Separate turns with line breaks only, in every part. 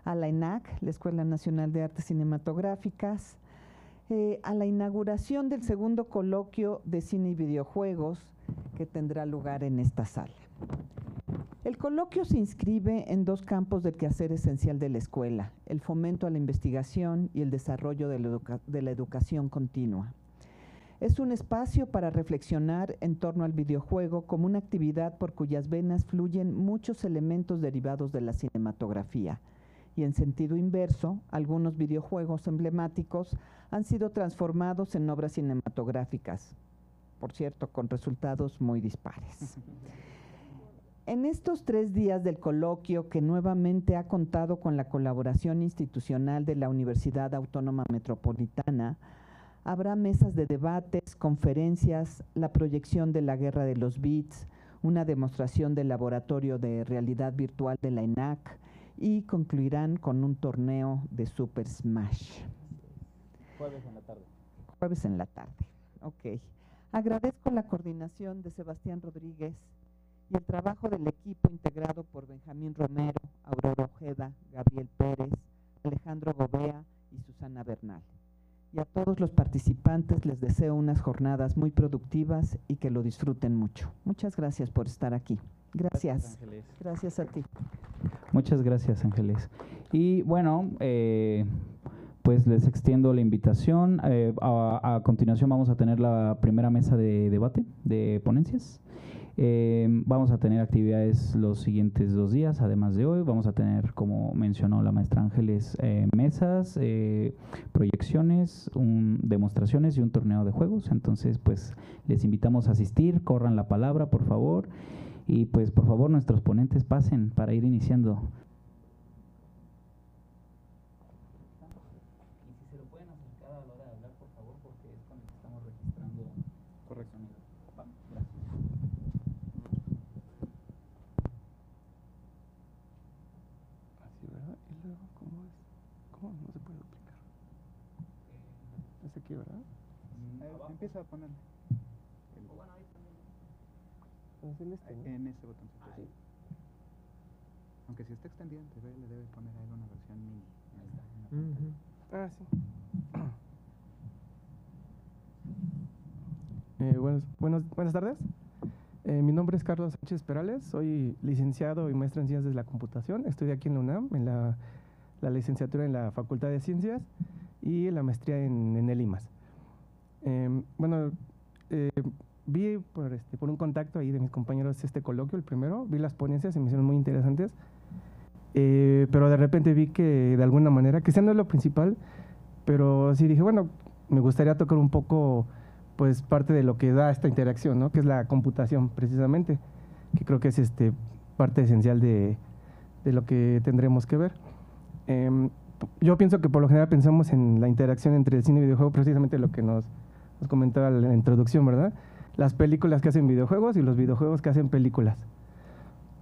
a la ENAC, la Escuela Nacional de Artes Cinematográficas, a la inauguración del segundo coloquio de cine y videojuegos que tendrá lugar en esta sala. El coloquio se inscribe en dos campos del quehacer esencial de la escuela: el fomento a la investigación y el desarrollo de la educación continua. Es un espacio para reflexionar en torno al videojuego como una actividad por cuyas venas fluyen muchos elementos derivados de la cinematografía. Y en sentido inverso, algunos videojuegos emblemáticos han sido transformados en obras cinematográficas, por cierto, con resultados muy dispares. En estos 3 días del coloquio, que nuevamente ha contado con la colaboración institucional de la Universidad Autónoma Metropolitana, habrá mesas de debates, conferencias, la proyección de la Guerra de los Bits, una demostración del laboratorio de realidad virtual de la ENAC, y concluirán con un torneo de Super Smash.
Jueves en la tarde.
Jueves en la tarde, ok. Agradezco la coordinación de Sebastián Rodríguez y el trabajo del equipo integrado por Benjamín Romero, Aurora Ojeda, Gabriel Pérez, Alejandro Gobea y Susana Bernal. Y a todos los participantes les deseo unas jornadas muy productivas y que lo disfruten mucho. Muchas gracias por estar aquí. Gracias.
Ángeles.
Gracias a ti.
Muchas gracias, Ángeles. Y bueno, pues les extiendo la invitación. A continuación vamos a tener la primera mesa de debate, de ponencias. Vamos a tener actividades los siguientes 2 días, además de hoy. Vamos a tener, como mencionó la maestra Ángeles, mesas, proyecciones, demostraciones y un torneo de juegos. Entonces, pues les invitamos a asistir, corran la palabra, por favor. Y pues, por favor, nuestros ponentes pasen para ir iniciando. Y si se lo pueden acercar a la hora de hablar, por favor, porque es cuando estamos registrando. Correcto. Gracias.
Así, ¿verdad? Y luego, ¿cómo es? ¿Cómo no se puede duplicar? Es aquí, ¿verdad?
Empieza a ponerle.
Bueno, ahí también.
En este, ¿no?
En ese botoncito, sí. Aunque si está extendido, le debe poner a él una versión mini. Ahí está, en la pantalla.
Sí. Buenas tardes. Mi nombre es Carlos Sánchez Perales, soy licenciado y maestro en Ciencias de la Computación. Estudié aquí en la UNAM, en la licenciatura en la Facultad de Ciencias y la maestría en el IMAS. Vi por un contacto ahí de mis compañeros este coloquio, el primero, vi las ponencias y me hicieron muy interesantes, pero de repente vi que de alguna manera, que no es lo principal, pero sí dije, bueno, me gustaría tocar un poco pues parte de lo que da esta interacción, ¿no? Que es la computación precisamente, que creo que es parte esencial de lo que tendremos que ver. Yo pienso que por lo general pensamos en la interacción entre el cine y el videojuego, precisamente lo que nos comentaba en la introducción, ¿verdad? Las películas que hacen videojuegos y los videojuegos que hacen películas,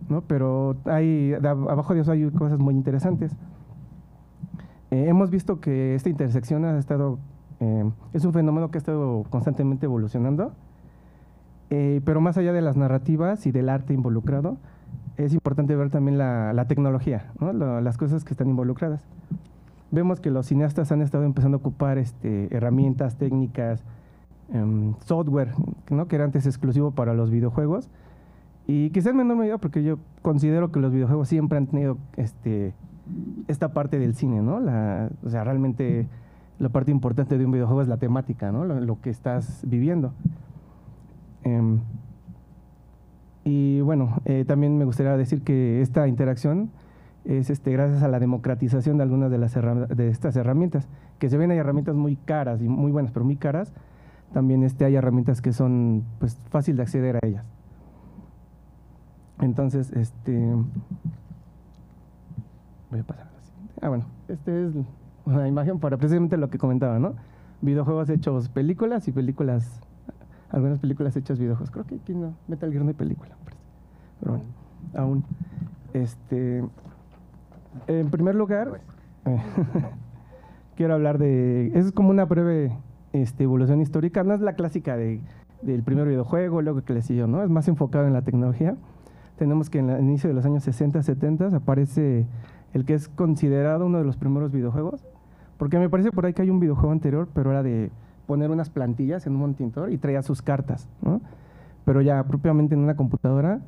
¿no? Pero abajo de eso hay cosas muy interesantes. Hemos visto que esta intersección es un fenómeno que ha estado constantemente evolucionando, pero más allá de las narrativas y del arte involucrado, es importante ver también la tecnología, ¿no? Las cosas que están involucradas. Vemos que los cineastas han estado empezando a ocupar herramientas, técnicas, software, ¿no? Que era antes exclusivo para los videojuegos, y quizás en menor medida porque yo considero que los videojuegos siempre han tenido esta parte del cine, ¿no? O sea, realmente la parte importante de un videojuego es la temática, ¿no? Lo que estás viviendo. Y bueno, también me gustaría decir que esta interacción es gracias a la democratización de algunas de estas herramientas, que se ven, hay herramientas muy caras y muy buenas, pero muy caras. También hay herramientas que son pues fácil de acceder a ellas. Entonces, voy a pasar a la siguiente. Bueno, es una imagen para precisamente lo que comentaba, ¿no? Videojuegos hechos películas y películas, algunas películas hechas videojuegos. Creo que aquí no, Metal Gear no hay película, parece. Pero bueno, aún. En primer lugar, quiero hablar es como una breve evolución histórica. No es la clásica del primer videojuego, luego que le siguió, ¿no? Es más enfocado en la tecnología. Tenemos que en el inicio de los años 60, 70 aparece el que es considerado uno de los primeros videojuegos, porque me parece por ahí que hay un videojuego anterior, pero era de poner unas plantillas en un monitor y traía sus cartas, ¿no? Pero ya propiamente en una computadora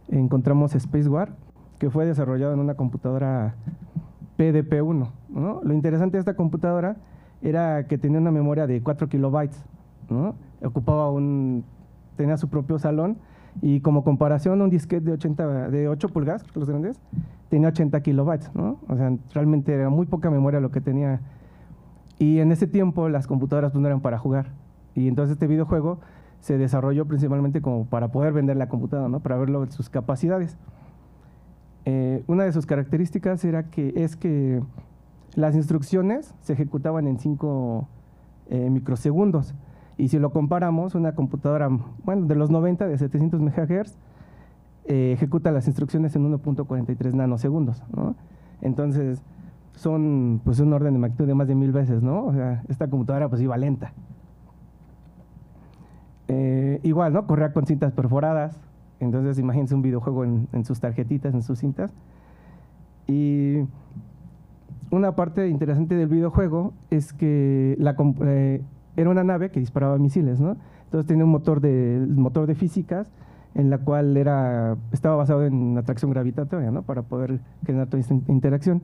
encontramos Space War, que fue desarrollado en una computadora PDP-1, ¿no? Lo interesante de esta computadora era que tenía una memoria de 4 kilobytes, ¿no? Tenía su propio salón, y como comparación, un disquete de 8 pulgadas, los grandes, tenía 80 kilobytes, ¿no? O sea, realmente era muy poca memoria lo que tenía. Y en ese tiempo las computadoras pues no eran para jugar. Y entonces este videojuego se desarrolló principalmente como para poder vender la computadora, ¿no? Para ver sus capacidades. Una de sus características es que las instrucciones se ejecutaban en 5 microsegundos. Y si lo comparamos, una computadora, bueno, de los 90, de 700 MHz, ejecuta las instrucciones en 1.43 nanosegundos, ¿no? Entonces, son pues un orden de magnitud de más de 1000 veces, ¿no? O sea, esta computadora pues iba lenta. Igual, ¿no? Corría con cintas perforadas. Entonces, imagínense un videojuego en sus tarjetitas, en sus cintas. Y una parte interesante del videojuego es que era una nave que disparaba misiles, ¿no? Entonces tenía un motor de físicas en la cual estaba basado en atracción gravitatoria, ¿no? Para poder generar toda esta interacción.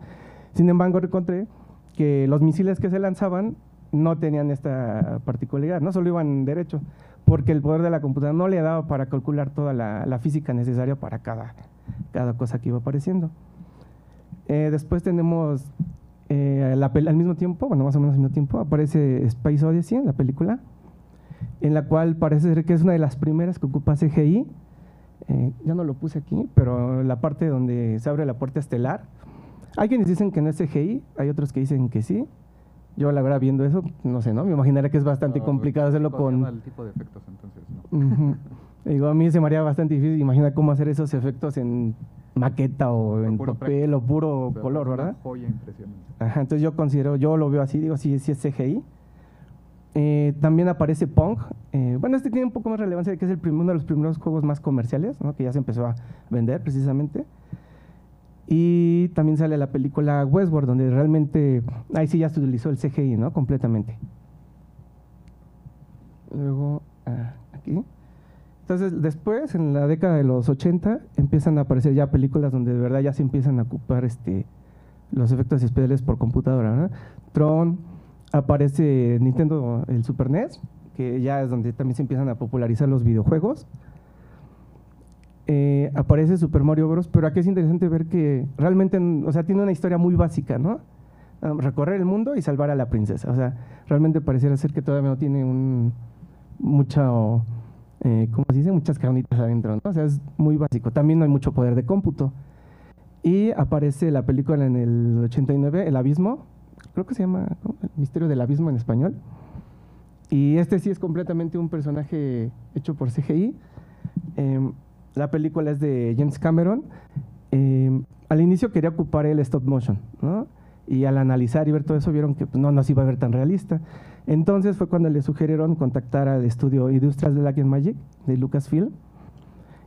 Sin embargo, encontré que los misiles que se lanzaban no tenían esta particularidad, no solo iban derecho, porque el poder de la computadora no le daba para calcular toda la física necesaria para cada cosa que iba apareciendo. Después tenemos al mismo tiempo, bueno, más o menos al mismo tiempo, aparece Space Odyssey en la película, en la cual parece ser que es una de las primeras que ocupa CGI. Ya no lo puse aquí, pero la parte donde se abre la puerta estelar, hay quienes dicen que no es CGI, hay otros que dicen que sí. Yo la verdad viendo eso, no sé, ¿no? Me imaginaría que es bastante complicado hacerlo con…
el tipo de efectos, entonces, ¿no?
Digo, a mí se me haría bastante difícil imaginar cómo hacer esos efectos en maqueta o en papel o puro color, ¿verdad?
Una joya impresionante.
Ajá, entonces yo lo veo así, digo, sí es CGI. También aparece Pong. Bueno, este tiene un poco más relevancia, que es uno de los primeros juegos más comerciales, ¿no? Que ya se empezó a vender precisamente. Y también sale la película Westworld, donde realmente ahí sí ya se utilizó el CGI, ¿no? Completamente. Luego, aquí. Entonces, después, en la década de los 80, empiezan a aparecer ya películas donde de verdad ya se empiezan a ocupar los efectos especiales por computadora, ¿no? Tron, aparece Nintendo, el Super NES, que ya es donde también se empiezan a popularizar los videojuegos. Aparece Super Mario Bros., pero aquí es interesante ver que realmente, o sea, tiene una historia muy básica, ¿no? Recorrer el mundo y salvar a la princesa. O sea, realmente pareciera ser que todavía no tiene ¿cómo se dice? Muchas carnitas adentro, ¿no? O sea, es muy básico. También no hay mucho poder de cómputo. Y aparece la película en el 89, El Abismo, creo que se llama El Misterio del Abismo en español. Y sí es completamente un personaje hecho por CGI. La película es de James Cameron. Al inicio quería ocupar el stop motion, ¿no? Y al analizar y ver todo eso, vieron que pues, no nos iba a ver tan realista. Entonces fue cuando le sugirieron contactar al estudio Industrial Light and Magic de Lucasfilm,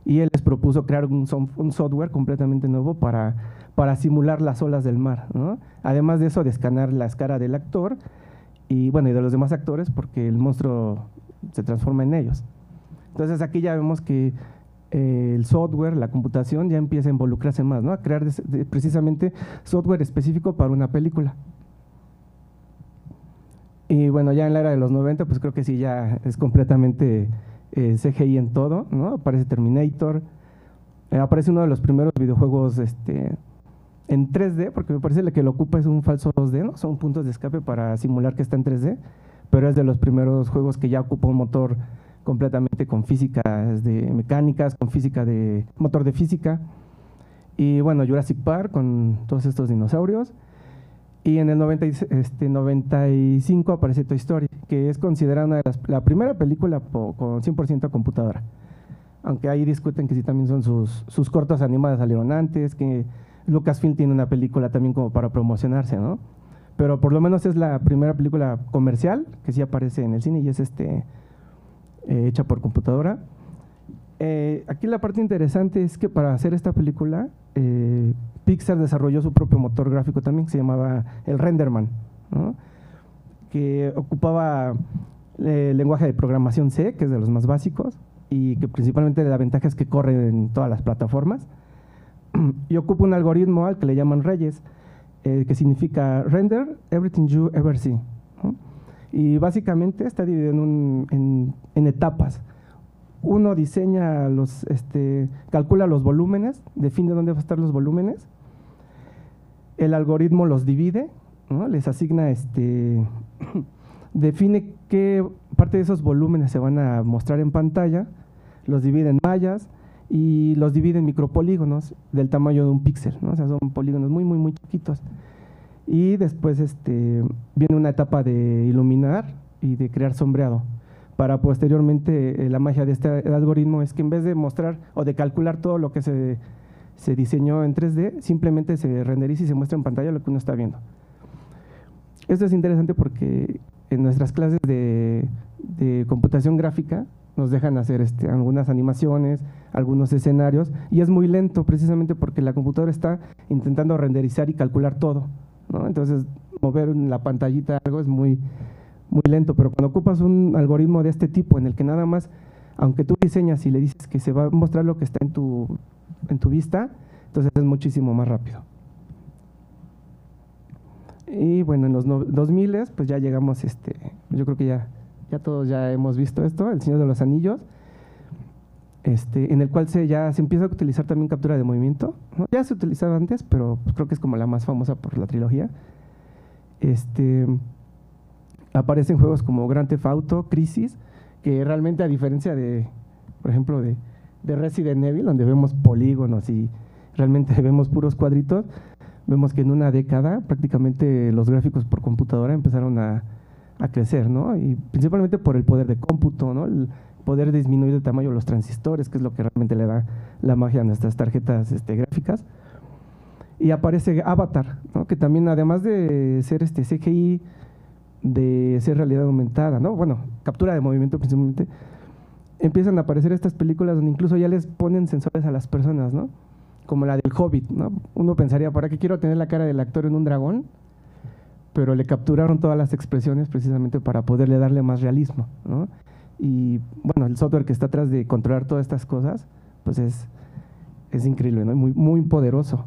y él les propuso crear un software completamente nuevo para simular las olas del mar, ¿no? Además de eso, de escanear la cara del actor y de los demás actores, porque el monstruo se transforma en ellos. Entonces aquí ya vemos que el software, la computación ya empieza a involucrarse más, ¿no? A crear precisamente software específico para una película. Y ya en la era de los 90, pues creo que sí, ya es completamente CGI en todo, ¿no? Aparece Terminator, aparece uno de los primeros videojuegos en 3D, porque me parece que lo ocupa es un falso 2D, ¿no? Son puntos de escape para simular que está en 3D, pero es de los primeros juegos que ya ocupa un motor completamente con físicas mecánicas, con motor de física. Y Jurassic Park con todos estos dinosaurios. Y en el 95 aparece Toy Story, que es considerada la primera película con 100% computadora. Aunque ahí discuten que sí también son sus cortos animadas salieron antes, que Lucasfilm tiene una película también como para promocionarse, ¿no? Pero por lo menos es la primera película comercial que sí aparece en el cine y es hecha por computadora. Aquí la parte interesante es que para hacer esta película, Pixar desarrolló su propio motor gráfico también, que se llamaba el Renderman, ¿no? Que ocupaba lenguaje de programación C, que es de los más básicos, y que principalmente la ventaja es que corre en todas las plataformas, y ocupa un algoritmo al que le llaman Reyes, que significa Render Everything You Ever See, ¿no? Y básicamente está dividido en etapas. Uno diseña calcula los volúmenes, define dónde van a estar los volúmenes, el algoritmo los divide, ¿no? Les asigna, define qué parte de esos volúmenes se van a mostrar en pantalla, los divide en mallas y los divide en micropolígonos del tamaño de un píxel, ¿no? O sea, son polígonos muy, muy, muy chiquitos. Y después viene una etapa de iluminar y de crear sombreado, para posteriormente la magia de este algoritmo es que en vez de mostrar o de calcular todo lo que se diseñó en 3D, simplemente se renderiza y se muestra en pantalla lo que uno está viendo. Esto es interesante porque en nuestras clases de computación gráfica nos dejan hacer algunas animaciones, algunos escenarios, y es muy lento precisamente porque la computadora está intentando renderizar y calcular todo, ¿no? Entonces, mover en la pantallita algo es muy, muy lento, pero cuando ocupas un algoritmo de este tipo en el que nada más, aunque tú diseñas y le dices que se va a mostrar lo que está en tu vista, entonces es muchísimo más rápido. Y bueno, en los 2000 pues ya llegamos, yo creo que ya todos ya hemos visto esto, El Señor de los Anillos, en el cual ya se empieza a utilizar también captura de movimiento, ¿no? Ya se utilizaba antes, pero pues creo que es como la más famosa por la trilogía. Aparecen juegos como Grand Theft Auto, Crisis, que realmente a diferencia de, por ejemplo, de Resident Evil, donde vemos polígonos y realmente vemos puros cuadritos, vemos que en una década prácticamente los gráficos por computadora empezaron a crecer, ¿no? Y principalmente por el poder de cómputo, ¿no? El poder disminuir el tamaño de los transistores, que es lo que realmente le da la magia a nuestras tarjetas gráficas. Y aparece Avatar, ¿no? Que también, además de ser CGI, de ser realidad aumentada, ¿no? Bueno, captura de movimiento principalmente, empiezan a aparecer estas películas donde incluso ya les ponen sensores a las personas, ¿no? Como la del Hobbit, ¿no? Uno pensaría, ¿para qué quiero tener la cara del actor en un dragón? Pero le capturaron todas las expresiones precisamente para poderle darle más realismo, ¿no? Y bueno, el software que está atrás de controlar todas estas cosas, pues es increíble, ¿no? Muy, muy poderoso.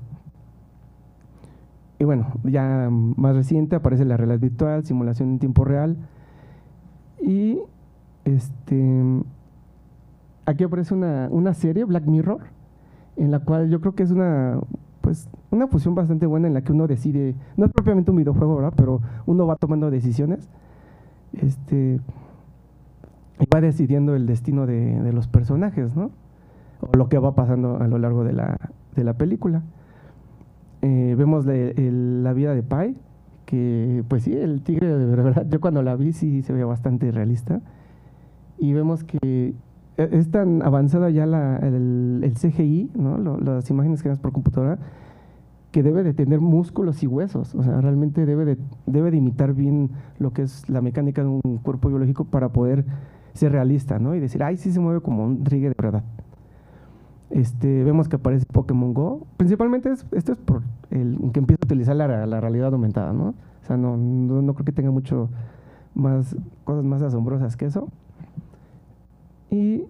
Y bueno, ya más reciente aparece la realidad virtual, simulación en tiempo real. Y aquí aparece una serie, Black Mirror, en la cual yo creo que es una fusión bastante buena en la que uno decide, no es propiamente un videojuego, ¿verdad? Pero uno va tomando decisiones y va decidiendo el destino de los personajes, ¿no? O lo que va pasando a lo largo de la película. Vemos la vida de Pi, que pues sí, el tigre de verdad, yo cuando la vi sí se ve bastante realista, y vemos que es tan avanzada ya el CGI, ¿no? Las imágenes creadas por computadora, que debe de tener músculos y huesos, o sea, realmente debe de imitar bien lo que es la mecánica de un cuerpo biológico para poder ser realista, ¿no? Y decir, ay, sí se mueve como un tigre de verdad. Vemos que aparece Pokémon Go. Principalmente esto es por que empieza a utilizar la realidad aumentada, ¿no? O sea, no creo que tenga mucho más cosas más asombrosas que eso. Y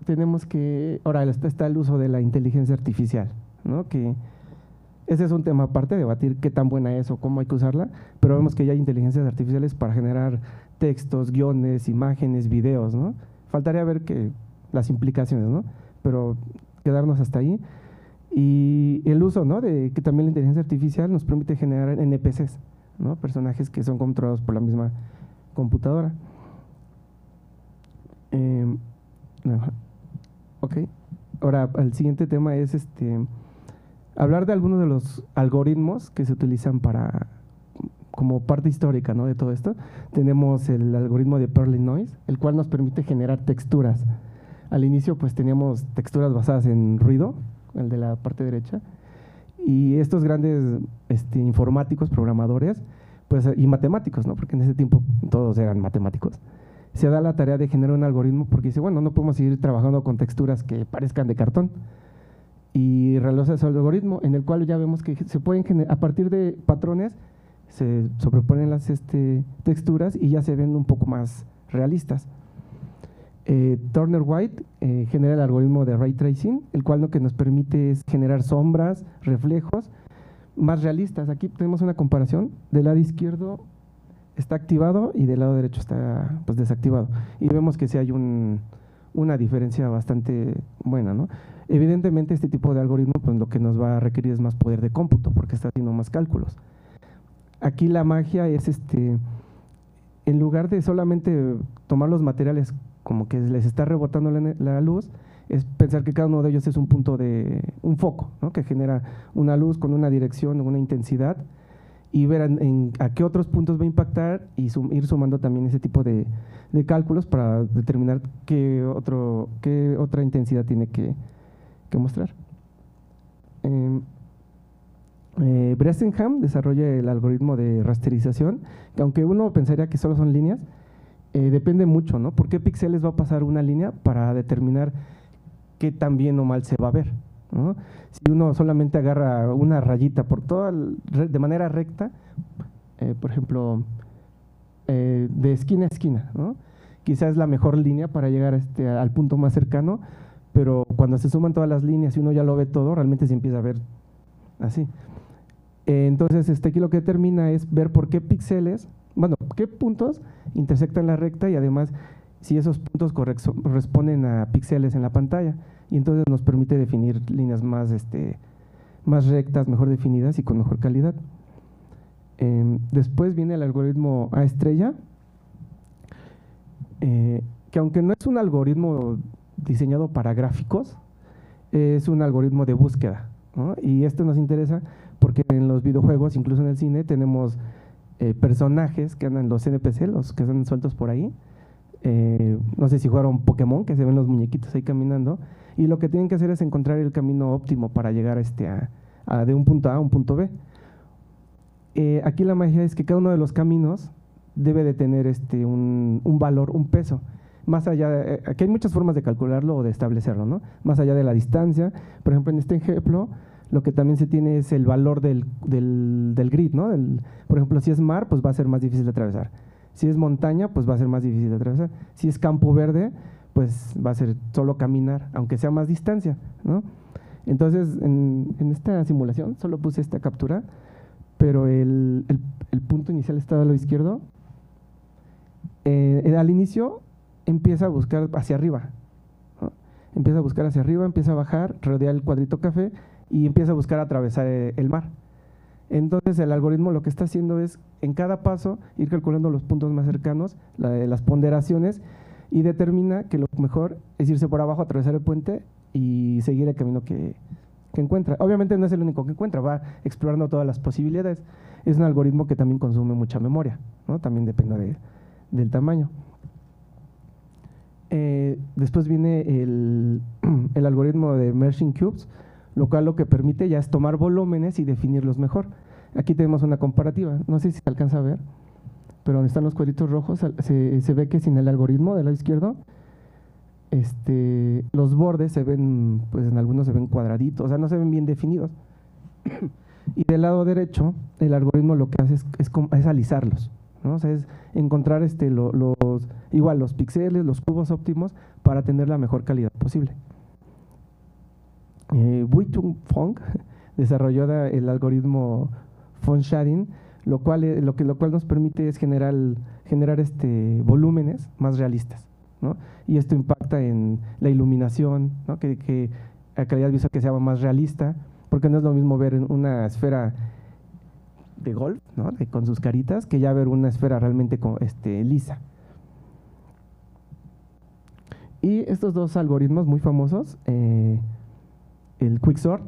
tenemos que ahora está el uso de la inteligencia artificial, ¿no? Que ese es un tema aparte, debatir qué tan buena es o cómo hay que usarla, pero vemos que ya hay inteligencias artificiales para generar textos, guiones, imágenes, videos, ¿no? Faltaría ver las implicaciones, ¿no? Pero quedarnos hasta ahí. Y el uso, ¿no? De que también la inteligencia artificial nos permite generar NPCs, ¿no? Personajes que son controlados por la misma computadora. Ok. Ahora, el siguiente tema es hablar de algunos de los algoritmos que se utilizan como parte histórica, ¿no? De todo esto. Tenemos el algoritmo de Perlin Noise, el cual nos permite generar texturas. Al inicio pues teníamos texturas basadas en ruido, el de la parte derecha, y estos grandes informáticos, programadores, pues y matemáticos, ¿no? Porque en ese tiempo todos eran matemáticos, se da la tarea de generar un algoritmo porque dice, bueno, no podemos seguir trabajando con texturas que parezcan de cartón. Y realiza ese algoritmo en el cual ya vemos que se pueden generar, a partir de patrones, se sobreponen las texturas y ya se ven un poco más realistas. Turner White genera el algoritmo de Ray Tracing, el cual lo que nos permite es generar sombras, reflejos más realistas. Aquí tenemos una comparación, del lado izquierdo está activado y del lado derecho está pues desactivado. Y vemos que sí hay una diferencia bastante buena, ¿no? Evidentemente este tipo de algoritmo pues lo que nos va a requerir es más poder de cómputo porque está haciendo más cálculos. Aquí la magia es en lugar de solamente tomar los materiales como que les está rebotando la luz, es pensar que cada uno de ellos es un punto un foco, ¿no? Que genera una luz con una dirección, una intensidad, y ver a qué otros puntos va a impactar y ir sumando también ese tipo de cálculos para determinar qué otra intensidad tiene que mostrar. Bressenham desarrolla el algoritmo de rasterización, que aunque uno pensaría que solo son líneas, depende mucho, ¿no? ¿Por qué píxeles va a pasar una línea para determinar qué tan bien o mal se va a ver, ¿no? Si uno solamente agarra una rayita por de manera recta, por ejemplo, de esquina a esquina, ¿no? Quizás es la mejor línea para llegar al punto más cercano, pero cuando se suman todas las líneas y uno ya lo ve todo, realmente se empieza a ver así. Entonces, aquí lo que determina es ver por qué píxeles, bueno, qué puntos intersectan la recta y además si esos puntos corresponden a píxeles en la pantalla. Y entonces nos permite definir líneas más rectas, mejor definidas y con mejor calidad. Después viene el algoritmo A estrella, que aunque no es un algoritmo diseñado para gráficos, es un algoritmo de búsqueda, ¿no? Y esto nos interesa porque en los videojuegos, incluso en el cine, tenemos personajes que andan, los NPC, los que están sueltos por ahí. No sé si jugaron Pokémon, que se ven los muñequitos ahí caminando, y lo que tienen que hacer es encontrar el camino óptimo para llegar de un punto A a un punto B. Aquí la magia es que cada uno de los caminos debe de tener un valor, un peso. Más allá, aquí hay muchas formas de calcularlo o de establecerlo, ¿no? Más allá de la distancia. Por ejemplo, en este ejemplo, lo que también se tiene es el valor del grid, ¿no? Por ejemplo, si es mar, pues va a ser más difícil de atravesar. Si es montaña, pues va a ser más difícil de atravesar. Si es campo verde, pues va a ser solo caminar, aunque sea más distancia, ¿no? Entonces, en esta simulación solo puse esta captura, pero el punto inicial está al lado izquierdo. Al inicio empieza a buscar hacia arriba, ¿no? Empieza a buscar hacia arriba, empieza a bajar, rodea el cuadrito café y empieza a buscar atravesar el mar. Entonces el algoritmo lo que está haciendo es en cada paso ir calculando los puntos más cercanos, las ponderaciones, y determina que lo mejor es irse por abajo, atravesar el puente y seguir el camino que encuentra. Obviamente no es el único que encuentra, va explorando todas las posibilidades. Es un algoritmo que también consume mucha memoria, ¿no? También depende del tamaño. Después viene el algoritmo de Merging Cubes, lo cual lo que permite ya es tomar volúmenes y definirlos mejor. Aquí tenemos una comparativa, no sé si se alcanza a ver, pero donde están los cuadritos rojos se ve que sin el algoritmo del lado izquierdo, los bordes se ven, pues en algunos se ven cuadraditos, o sea, no se ven bien definidos. Y del lado derecho, el algoritmo lo que hace es alisarlos, ¿no? O sea, es encontrar igual los píxeles, los cubos óptimos para tener la mejor calidad posible. Wei-Tung Fong desarrolló el algoritmo Font Shading, lo cual nos permite es generar volúmenes más realistas, ¿no? Y esto impacta en la iluminación, ¿no? que la calidad visual que sea más realista, porque no es lo mismo ver una esfera de golf, ¿no? Con sus caritas, que ya ver una esfera realmente lisa. Y estos dos algoritmos muy famosos, el Quicksort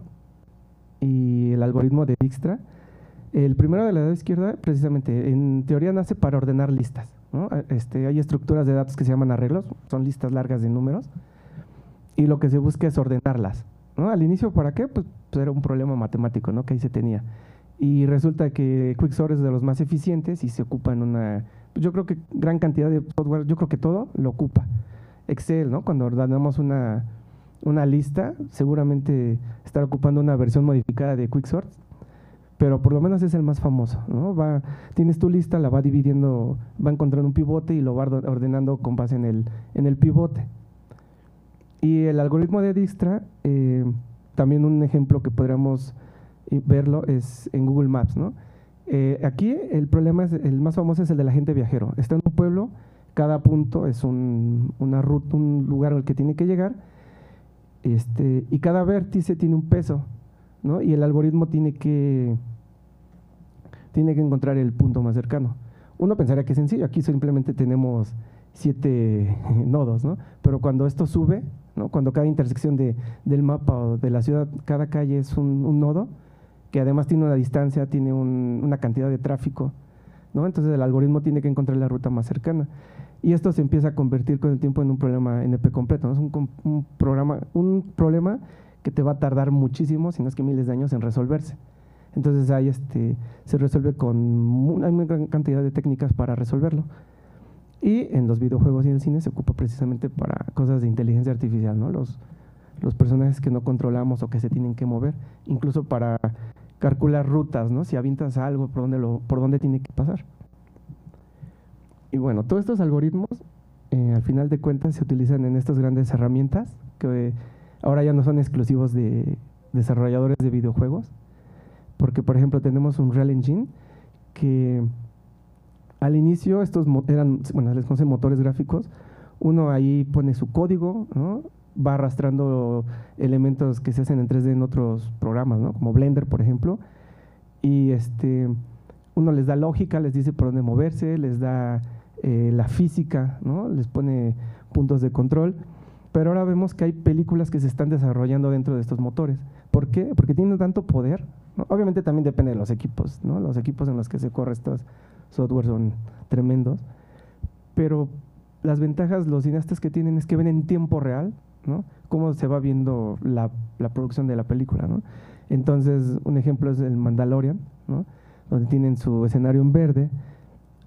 y el algoritmo de Dijkstra. El primero de la lado izquierda, precisamente, en teoría nace para ordenar listas, ¿no? Hay estructuras de datos que se llaman arreglos, son listas largas de números, y lo que se busca es ordenarlas, ¿no? Al inicio, ¿para qué? Pues era un problema matemático, ¿no? Que ahí se tenía. y resulta que Quicksort es de los más eficientes y se ocupa en una, yo creo que gran cantidad de software, yo creo que todo lo ocupa. Excel, ¿no? Cuando ordenamos una lista, seguramente estará ocupando una versión modificada de Quicksort, pero por lo menos es el más famoso, ¿no? Tienes tu lista, la va dividiendo, va encontrando un pivote y lo va ordenando con base en el pivote. Y el algoritmo de Dijkstra, también un ejemplo que podríamos verlo es en Google Maps, ¿no? Aquí el problema es, el más famoso es el del agente viajero. Está en un pueblo, cada punto es una ruta, un lugar al que tiene que llegar, y cada vértice tiene un peso, ¿no? Y el algoritmo tiene que encontrar el punto más cercano. Uno pensaría que es sencillo, aquí simplemente tenemos 7 nodos, ¿no? Pero cuando esto sube, ¿no? Cuando cada intersección del mapa o de la ciudad, cada calle es un nodo, que además tiene una distancia, tiene una cantidad de tráfico, ¿no? Entonces el algoritmo tiene que encontrar la ruta más cercana. Y esto se empieza a convertir con el tiempo en un problema NP completo, ¿no? Es un problema que te va a tardar muchísimo, si no es que miles de años en resolverse. Entonces ahí se resuelve hay una gran cantidad de técnicas para resolverlo. Y en los videojuegos y en el cine se ocupa precisamente para cosas de inteligencia artificial, ¿no? Los personajes que no controlamos o que se tienen que mover, incluso para calcular rutas, ¿no? Si avientas algo, por dónde tiene que pasar. Y bueno, todos estos algoritmos, al final de cuentas, se utilizan en estas grandes herramientas que ahora ya no son exclusivos de desarrolladores de videojuegos, porque por ejemplo tenemos un Real Engine que al inicio estos les conocen motores gráficos, uno ahí pone su código, ¿no? Va arrastrando elementos que se hacen en 3D en otros programas, ¿no? Como Blender, por ejemplo, y uno les da lógica, les dice por dónde moverse, les da la física, ¿no? Les pone puntos de control, pero ahora vemos que hay películas que se están desarrollando dentro de estos motores. ¿Por qué? Porque tienen tanto poder, ¿no? Obviamente también depende de los equipos, ¿no? Los equipos en los que se corre estos software son tremendos, pero las ventajas los cineastas que tienen es que ven en tiempo real, ¿no? Cómo se va viendo la producción de la película, ¿no? Entonces, un ejemplo es el Mandalorian, ¿no? Donde tienen su escenario en verde,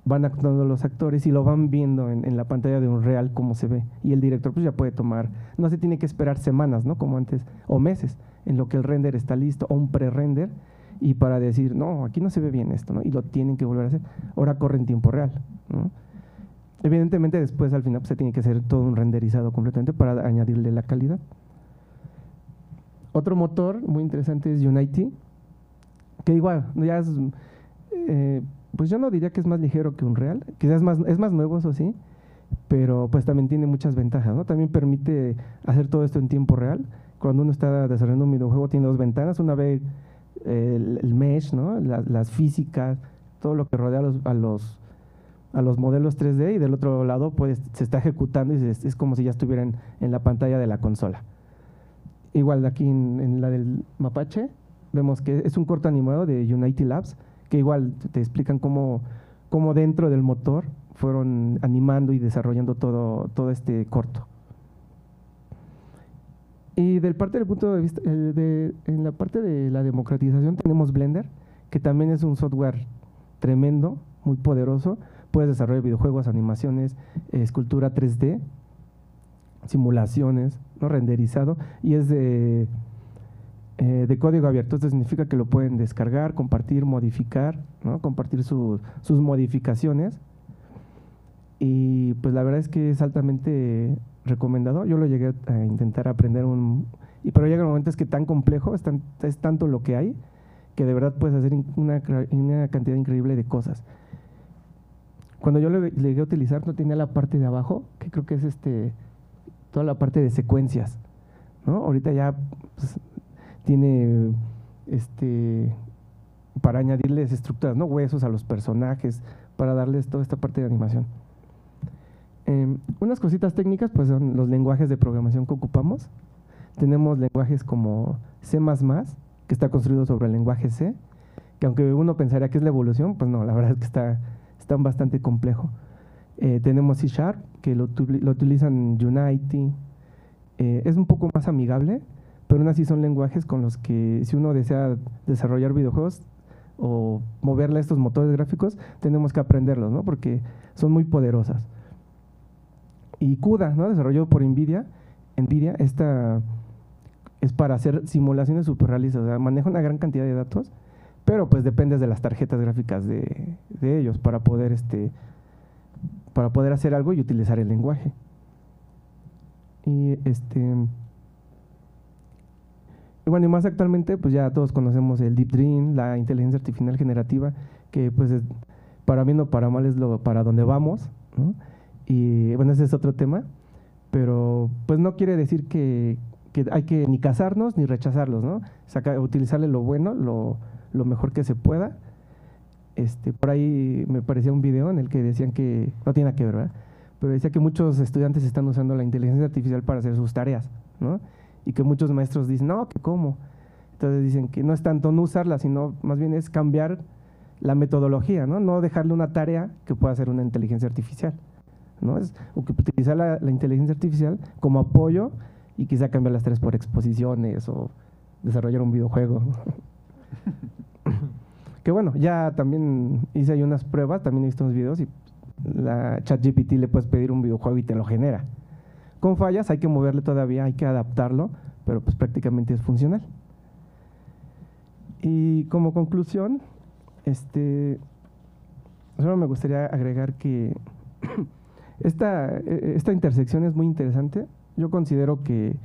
van actuando los actores y lo van viendo en la pantalla de un real cómo se ve. Y el director pues ya puede tomar, no se tiene que esperar semanas, ¿no? Como antes, o meses, en lo que el render está listo, o un pre-render, y para decir, no, aquí no se ve bien esto, ¿no? Y lo tienen que volver a hacer. Ahora corre en tiempo real, ¿no? Evidentemente después al final pues, se tiene que hacer todo un renderizado completamente para añadirle la calidad. Otro motor muy interesante es Unity, que igual ya es, pues yo no diría que es más ligero que Unreal, quizás es más nuevo, eso sí, pero pues también tiene muchas ventajas, ¿no? También permite hacer todo esto en tiempo real. Cuando uno está desarrollando un videojuego tiene 2 ventanas, una ve el mesh, ¿no? Las físicas, todo lo que rodea a los modelos 3D, y del otro lado pues se está ejecutando y es como si ya estuvieran en la pantalla de la consola. Igual aquí en la del Mapache vemos que es un corto animado de Unity Labs, que igual te explican cómo dentro del motor fueron animando y desarrollando todo este corto. Y del punto de vista, en la parte de la democratización tenemos Blender, que también es un software tremendo, muy poderoso. Puedes desarrollar videojuegos, animaciones, escultura 3D, simulaciones, ¿no? Renderizado, y es de código abierto. Esto significa que lo pueden descargar, compartir, modificar, ¿no? Compartir sus modificaciones, y pues la verdad es que es altamente recomendado. Yo lo llegué a intentar aprender pero llega el momento es que tan complejo, es tanto lo que hay, que de verdad puedes hacer una cantidad increíble de cosas. Cuando yo lo llegué a utilizar no tenía la parte de abajo, que creo que es toda la parte de secuencias, ¿no? Ahorita ya pues, tiene para añadirles estructuras, ¿no? Huesos a los personajes, para darles toda esta parte de animación. Unas cositas técnicas pues son los lenguajes de programación que ocupamos. Tenemos lenguajes como C++, que está construido sobre el lenguaje C, que aunque uno pensaría que es la evolución, pues no, la verdad es que está bastante complejo. Tenemos C#, que lo utilizan Unity, es un poco más amigable, pero aún así son lenguajes con los que si uno desea desarrollar videojuegos o moverle a estos motores gráficos, tenemos que aprenderlos, ¿no? Porque son muy poderosas. Y CUDA, ¿no? Desarrollado por NVIDIA, esta es para hacer simulaciones súper realistas, o sea, maneja una gran cantidad de datos, pero pues dependes de las tarjetas gráficas de ellos para poder hacer algo y utilizar el lenguaje. Y bueno, y más actualmente, pues ya todos conocemos el Deep Dream, la inteligencia artificial generativa, que pues para bien o para mal es para donde vamos, ¿no? Y bueno, ese es otro tema, pero pues no quiere decir que hay que ni casarnos ni rechazarlos, ¿no? Utilizarle lo bueno, lo mejor que se pueda. Por ahí me parecía un video en el que decían que, no tiene nada que ver, ¿verdad? Pero decía que muchos estudiantes están usando la inteligencia artificial para hacer sus tareas, ¿no? Y que muchos maestros dicen, no, que ¿cómo? Entonces dicen que no es tanto no usarla, sino más bien es cambiar la metodología, ¿no? No dejarle una tarea que pueda hacer una inteligencia artificial, ¿no? O que utilizar la inteligencia artificial como apoyo y quizá cambiar las tareas por exposiciones o desarrollar un videojuego. Que bueno, ya también hice ahí unas pruebas, también he visto unos videos y la ChatGPT le puedes pedir un videojuego y te lo genera. Con fallas, hay que moverle todavía, hay que adaptarlo, pero pues prácticamente es funcional. Y como conclusión, solo me gustaría agregar que esta intersección es muy interesante. Yo considero que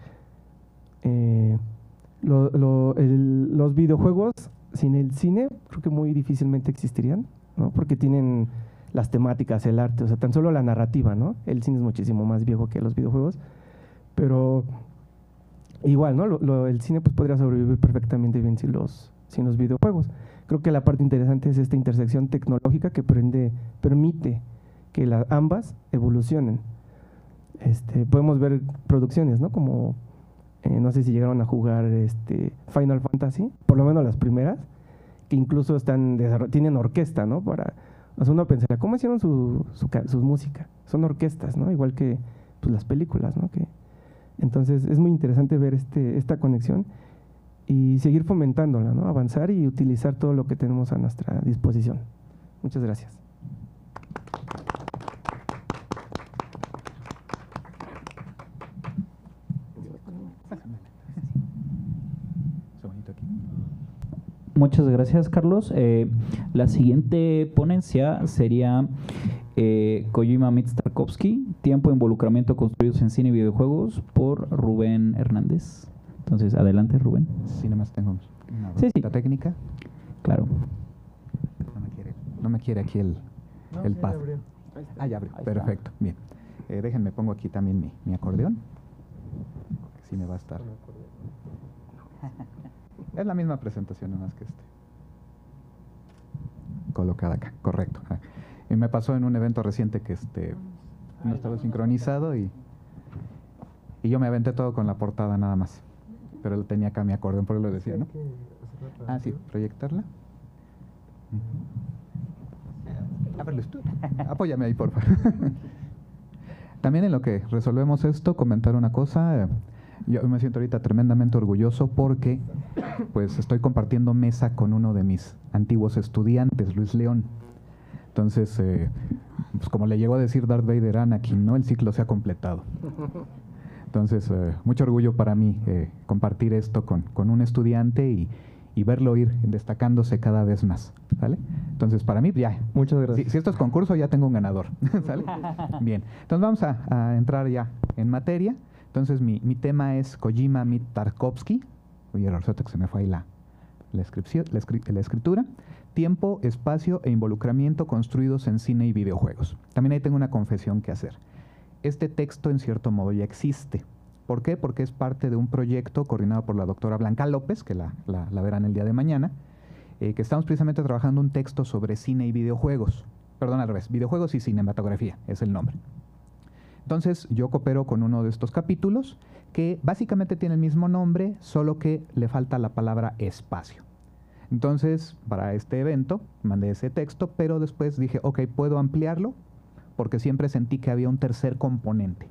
los videojuegos sin el cine creo que muy difícilmente existirían, ¿no? Porque tienen las temáticas, el arte, o sea, tan solo la narrativa, ¿no? El cine es muchísimo más viejo que los videojuegos, pero igual, ¿no? El cine pues podría sobrevivir perfectamente bien sin los videojuegos. Creo que la parte interesante es esta intersección tecnológica que permite que ambas evolucionen. Podemos ver producciones, ¿no? Como, no sé si llegaron a jugar Final Fantasy, por lo menos las primeras, que incluso tienen orquesta, ¿no? O sea, uno pensaría, ¿cómo hicieron su música? Son orquestas, ¿no? Igual que pues, las películas, ¿no? Entonces es muy interesante ver esta conexión y seguir fomentándola, ¿no? Avanzar y utilizar todo lo que tenemos a nuestra disposición. Muchas gracias.
Muchas gracias, Carlos. La siguiente ponencia sería Kojima meets Tarkovsky, tiempo e involucramiento construidos en cine y videojuegos, por Rubén Hernández. Entonces, adelante, Rubén.
Sí, nada más tengo una
Sí.
técnica.
Claro.
No me quiere aquí el pad. Ya abrió.
Ahí está.
Perfecto, bien. Déjenme, pongo aquí también mi acordeón, que sí me va a estar. Es la misma presentación, nada más que colocada acá, correcto. Y me pasó en un evento reciente que no estaba sincronizado y yo me aventé todo con la portada nada más. Pero él tenía acá mi acordeón, por eso lo decía, ¿no? Sí, proyectarla. Ábrelos tú. Apóyame ahí, por favor. También en lo que resolvemos esto, comentar una cosa. Yo me siento ahorita tremendamente orgulloso porque pues estoy compartiendo mesa con uno de mis antiguos estudiantes, Luis León. Entonces, pues como le llegó a decir Darth Vader a Anakin, ¿no? El ciclo se ha completado. Entonces, mucho orgullo para mí compartir esto con un estudiante y verlo ir destacándose cada vez más, ¿sale? Entonces, para mí, ya.
Muchas gracias.
Si esto es concurso, ya tengo un ganador, ¿sale? Bien, entonces vamos a entrar ya en materia. Entonces, mi tema es Kojima meets Tarkovsky. Oye, resulta que se me fue ahí la escritura. Tiempo, espacio e involucramiento construidos en cine y videojuegos. También ahí tengo una confesión que hacer. Este texto, en cierto modo, ya existe. ¿Por qué? Porque es parte de un proyecto coordinado por la doctora Blanca López, que la verán el día de mañana, que estamos precisamente trabajando un texto sobre cine y videojuegos. Perdón, al revés, videojuegos y cinematografía, es el nombre. Entonces, yo coopero con uno de estos capítulos que básicamente tiene el mismo nombre, solo que le falta la palabra espacio. Entonces, para este evento, mandé ese texto, pero después dije, ok, puedo ampliarlo, porque siempre sentí que había un tercer componente,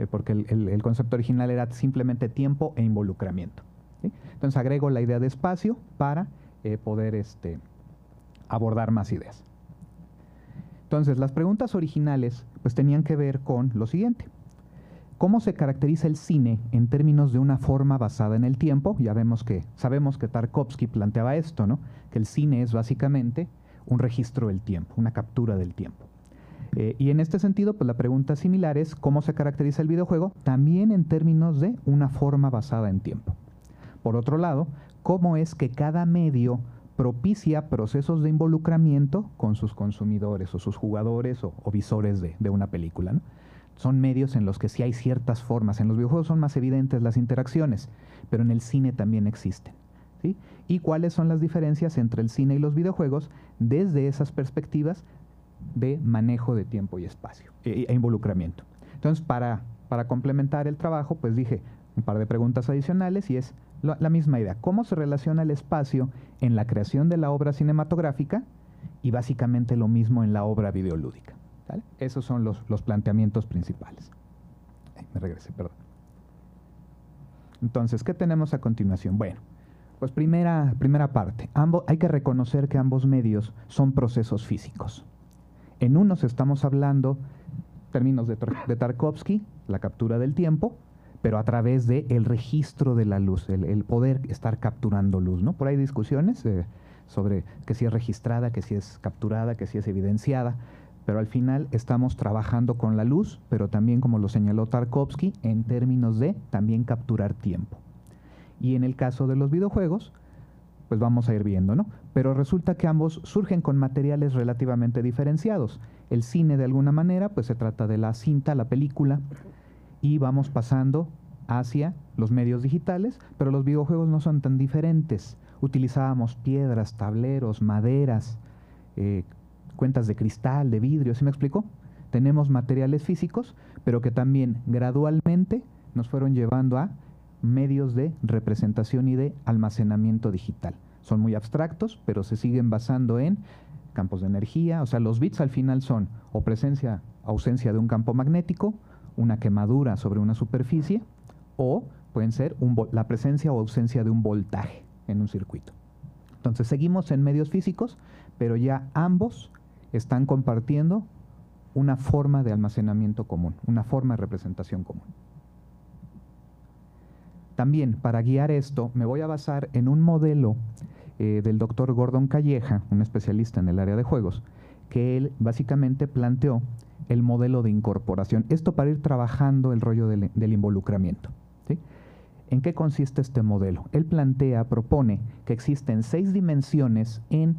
porque el concepto original era simplemente tiempo e involucramiento, ¿sí? Entonces, agrego la idea de espacio para poder abordar más ideas. Entonces, las preguntas originales pues tenían que ver con lo siguiente. ¿Cómo se caracteriza el cine en términos de una forma basada en el tiempo? Ya sabemos que Tarkovsky planteaba esto, ¿no? Que el cine es básicamente un registro del tiempo, una captura del tiempo. Y en este sentido, pues la pregunta similar es ¿cómo se caracteriza el videojuego? También en términos de una forma basada en tiempo. Por otro lado, ¿cómo es que cada medio propicia procesos de involucramiento con sus consumidores o sus jugadores o visores de una película, ¿no? Son medios en los que sí hay ciertas formas. En los videojuegos son más evidentes las interacciones, pero en el cine también existen, ¿sí? ¿Y cuáles son las diferencias entre el cine y los videojuegos desde esas perspectivas de manejo de tiempo y espacio e involucramiento? Entonces, para complementar el trabajo, pues dije un par de preguntas adicionales y es la misma idea. ¿Cómo se relaciona el espacio en la creación de la obra cinematográfica? Y básicamente lo mismo en la obra videolúdica. ¿Vale? Esos son los planteamientos principales. Me regresé, perdón. Entonces, ¿qué tenemos a continuación? Bueno, pues primera parte. Hay que reconocer que ambos medios son procesos físicos. En unos estamos hablando, en términos de Tarkovsky, la captura del tiempo, pero a través del registro de la luz, el poder estar capturando luz, ¿no? Por ahí hay discusiones sobre que si es registrada, que si es capturada, que si es evidenciada, pero al final estamos trabajando con la luz, pero también, como lo señaló Tarkovsky, en términos de también capturar tiempo. Y en el caso de los videojuegos, pues vamos a ir viendo, ¿no? Pero resulta que ambos surgen con materiales relativamente diferenciados. El cine, de alguna manera, pues se trata de la cinta, la película, y vamos pasando hacia los medios digitales, pero los videojuegos no son tan diferentes. Utilizábamos piedras, tableros, maderas, cuentas de cristal, de vidrio, ¿sí me explico? Tenemos materiales físicos, pero que también gradualmente nos fueron llevando a medios de representación y de almacenamiento digital. Son muy abstractos, pero se siguen basando en campos de energía. O sea, los bits al final son o presencia, ausencia de un campo magnético, una quemadura sobre una superficie, o pueden ser la presencia o ausencia de un voltaje en un circuito. Entonces seguimos en medios físicos, pero ya ambos están compartiendo una forma de almacenamiento común, una forma de representación común. También, para guiar esto, me voy a basar en un modelo del doctor Gordon Calleja, un especialista en el área de juegos, que él básicamente planteó el modelo de incorporación. Esto para ir trabajando el rollo del involucramiento, ¿sí? ¿En qué consiste este modelo? Él propone que existen 6 dimensiones en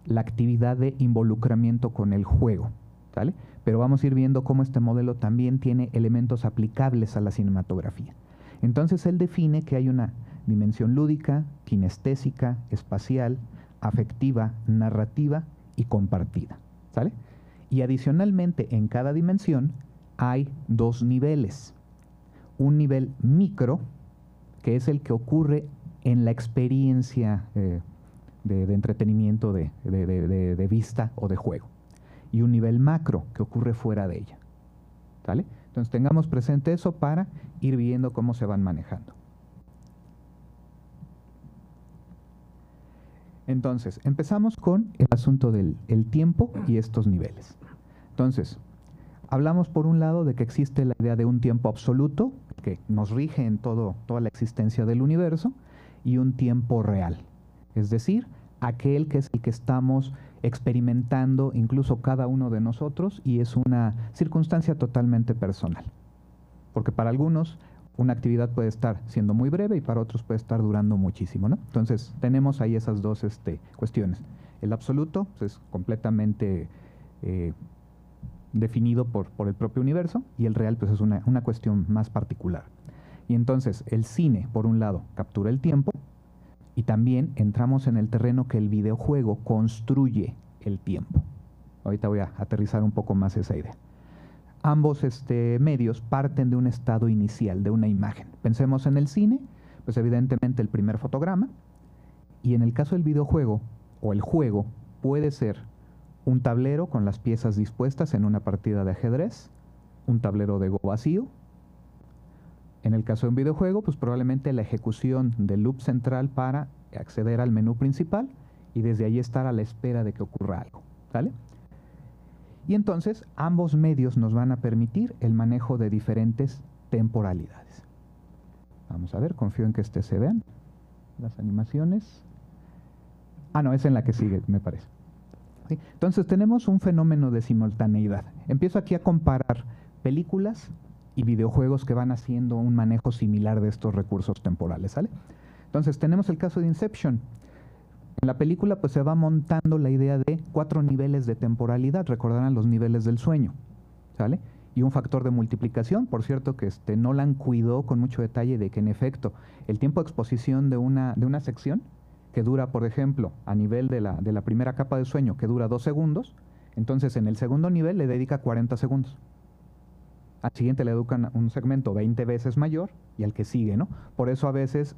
la actividad de involucramiento con el juego, ¿sale? Pero vamos a ir viendo cómo este modelo también tiene elementos aplicables a la cinematografía. Entonces él define que hay una dimensión lúdica, kinestésica, espacial, afectiva, narrativa y compartida, ¿sale? Y adicionalmente en cada dimensión hay 2 niveles. Un nivel micro, que es el que ocurre en la experiencia de entretenimiento de vista o de juego. Y un nivel macro que ocurre fuera de ella, ¿vale? Entonces tengamos presente eso para ir viendo cómo se van manejando. Entonces, empezamos con el asunto del tiempo y estos niveles. Entonces, hablamos por un lado de que existe la idea de un tiempo absoluto, que nos rige en toda la existencia del universo, y un tiempo real. Es decir, aquel que es el que estamos experimentando incluso cada uno de nosotros y es una circunstancia totalmente personal. Porque para algunos una actividad puede estar siendo muy breve y para otros puede estar durando muchísimo, ¿no? Entonces tenemos ahí esas dos cuestiones. El absoluto pues, es completamente definido por el propio universo y el real pues es una cuestión más particular. Y entonces el cine, por un lado, captura el tiempo, y también entramos en el terreno que el videojuego construye el tiempo. Ahorita voy a aterrizar un poco más esa idea. Ambos medios parten de un estado inicial, de una imagen. Pensemos en el cine, pues evidentemente el primer fotograma, y en el caso del videojuego o el juego puede ser un tablero con las piezas dispuestas en una partida de ajedrez, un tablero de Go vacío. En el caso de un videojuego, pues probablemente la ejecución del loop central para acceder al menú principal y desde ahí estar a la espera de que ocurra algo, ¿sale? Y entonces ambos medios nos van a permitir el manejo de diferentes temporalidades. Vamos a ver, confío en que se vean las animaciones. Ah, no, es en la que sigue, me parece. ¿Sí? Entonces tenemos un fenómeno de simultaneidad. Empiezo aquí a comparar películas y videojuegos que van haciendo un manejo similar de estos recursos temporales, ¿sale? Entonces tenemos el caso de Inception. En la película pues se va montando la idea de 4 niveles de temporalidad, recordarán los niveles del sueño, ¿sale? Y un factor de multiplicación, por cierto que Nolan cuidó con mucho detalle de que en efecto el tiempo de exposición de una sección que dura, por ejemplo, a nivel de la primera capa de sueño, que dura 2 segundos, entonces en el segundo nivel le dedica 40 segundos. Al siguiente le educan un segmento 20 veces mayor y al que sigue, ¿no? Por eso a veces...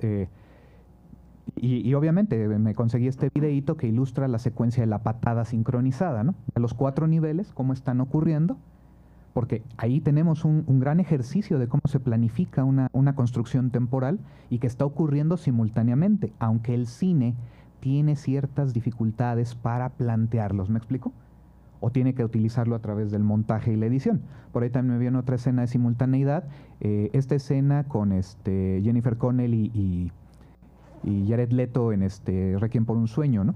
Y obviamente me conseguí este videíto que ilustra la secuencia de la patada sincronizada, ¿no? De los 4 niveles, cómo están ocurriendo, porque ahí tenemos un gran ejercicio de cómo se planifica una construcción temporal y que está ocurriendo simultáneamente, aunque el cine tiene ciertas dificultades para plantearlos, ¿me explico? O tiene que utilizarlo a través del montaje y la edición. Por ahí también me vieron otra escena de simultaneidad, esta escena con Jennifer Connelly y Jared Leto en Requiem por un sueño, ¿no?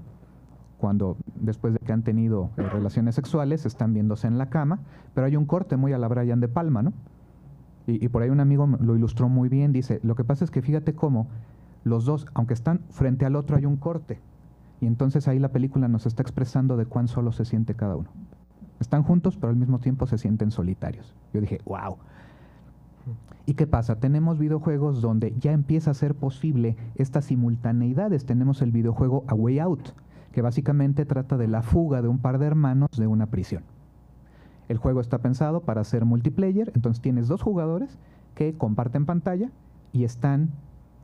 Cuando después de que han tenido relaciones sexuales están viéndose en la cama, pero hay un corte muy a la Brian De Palma, ¿no? Y por ahí un amigo lo ilustró muy bien, dice, lo que pasa es que fíjate cómo los dos, aunque están frente al otro, hay un corte, y entonces ahí la película nos está expresando de cuán solo se siente cada uno. Están juntos, pero al mismo tiempo se sienten solitarios. Yo dije, wow. ¿Y qué pasa? Tenemos videojuegos donde ya empieza a ser posible estas simultaneidades. Tenemos el videojuego A Way Out, que básicamente trata de la fuga de un par de hermanos de una prisión. El juego está pensado para ser multiplayer, entonces tienes 2 jugadores que comparten pantalla y están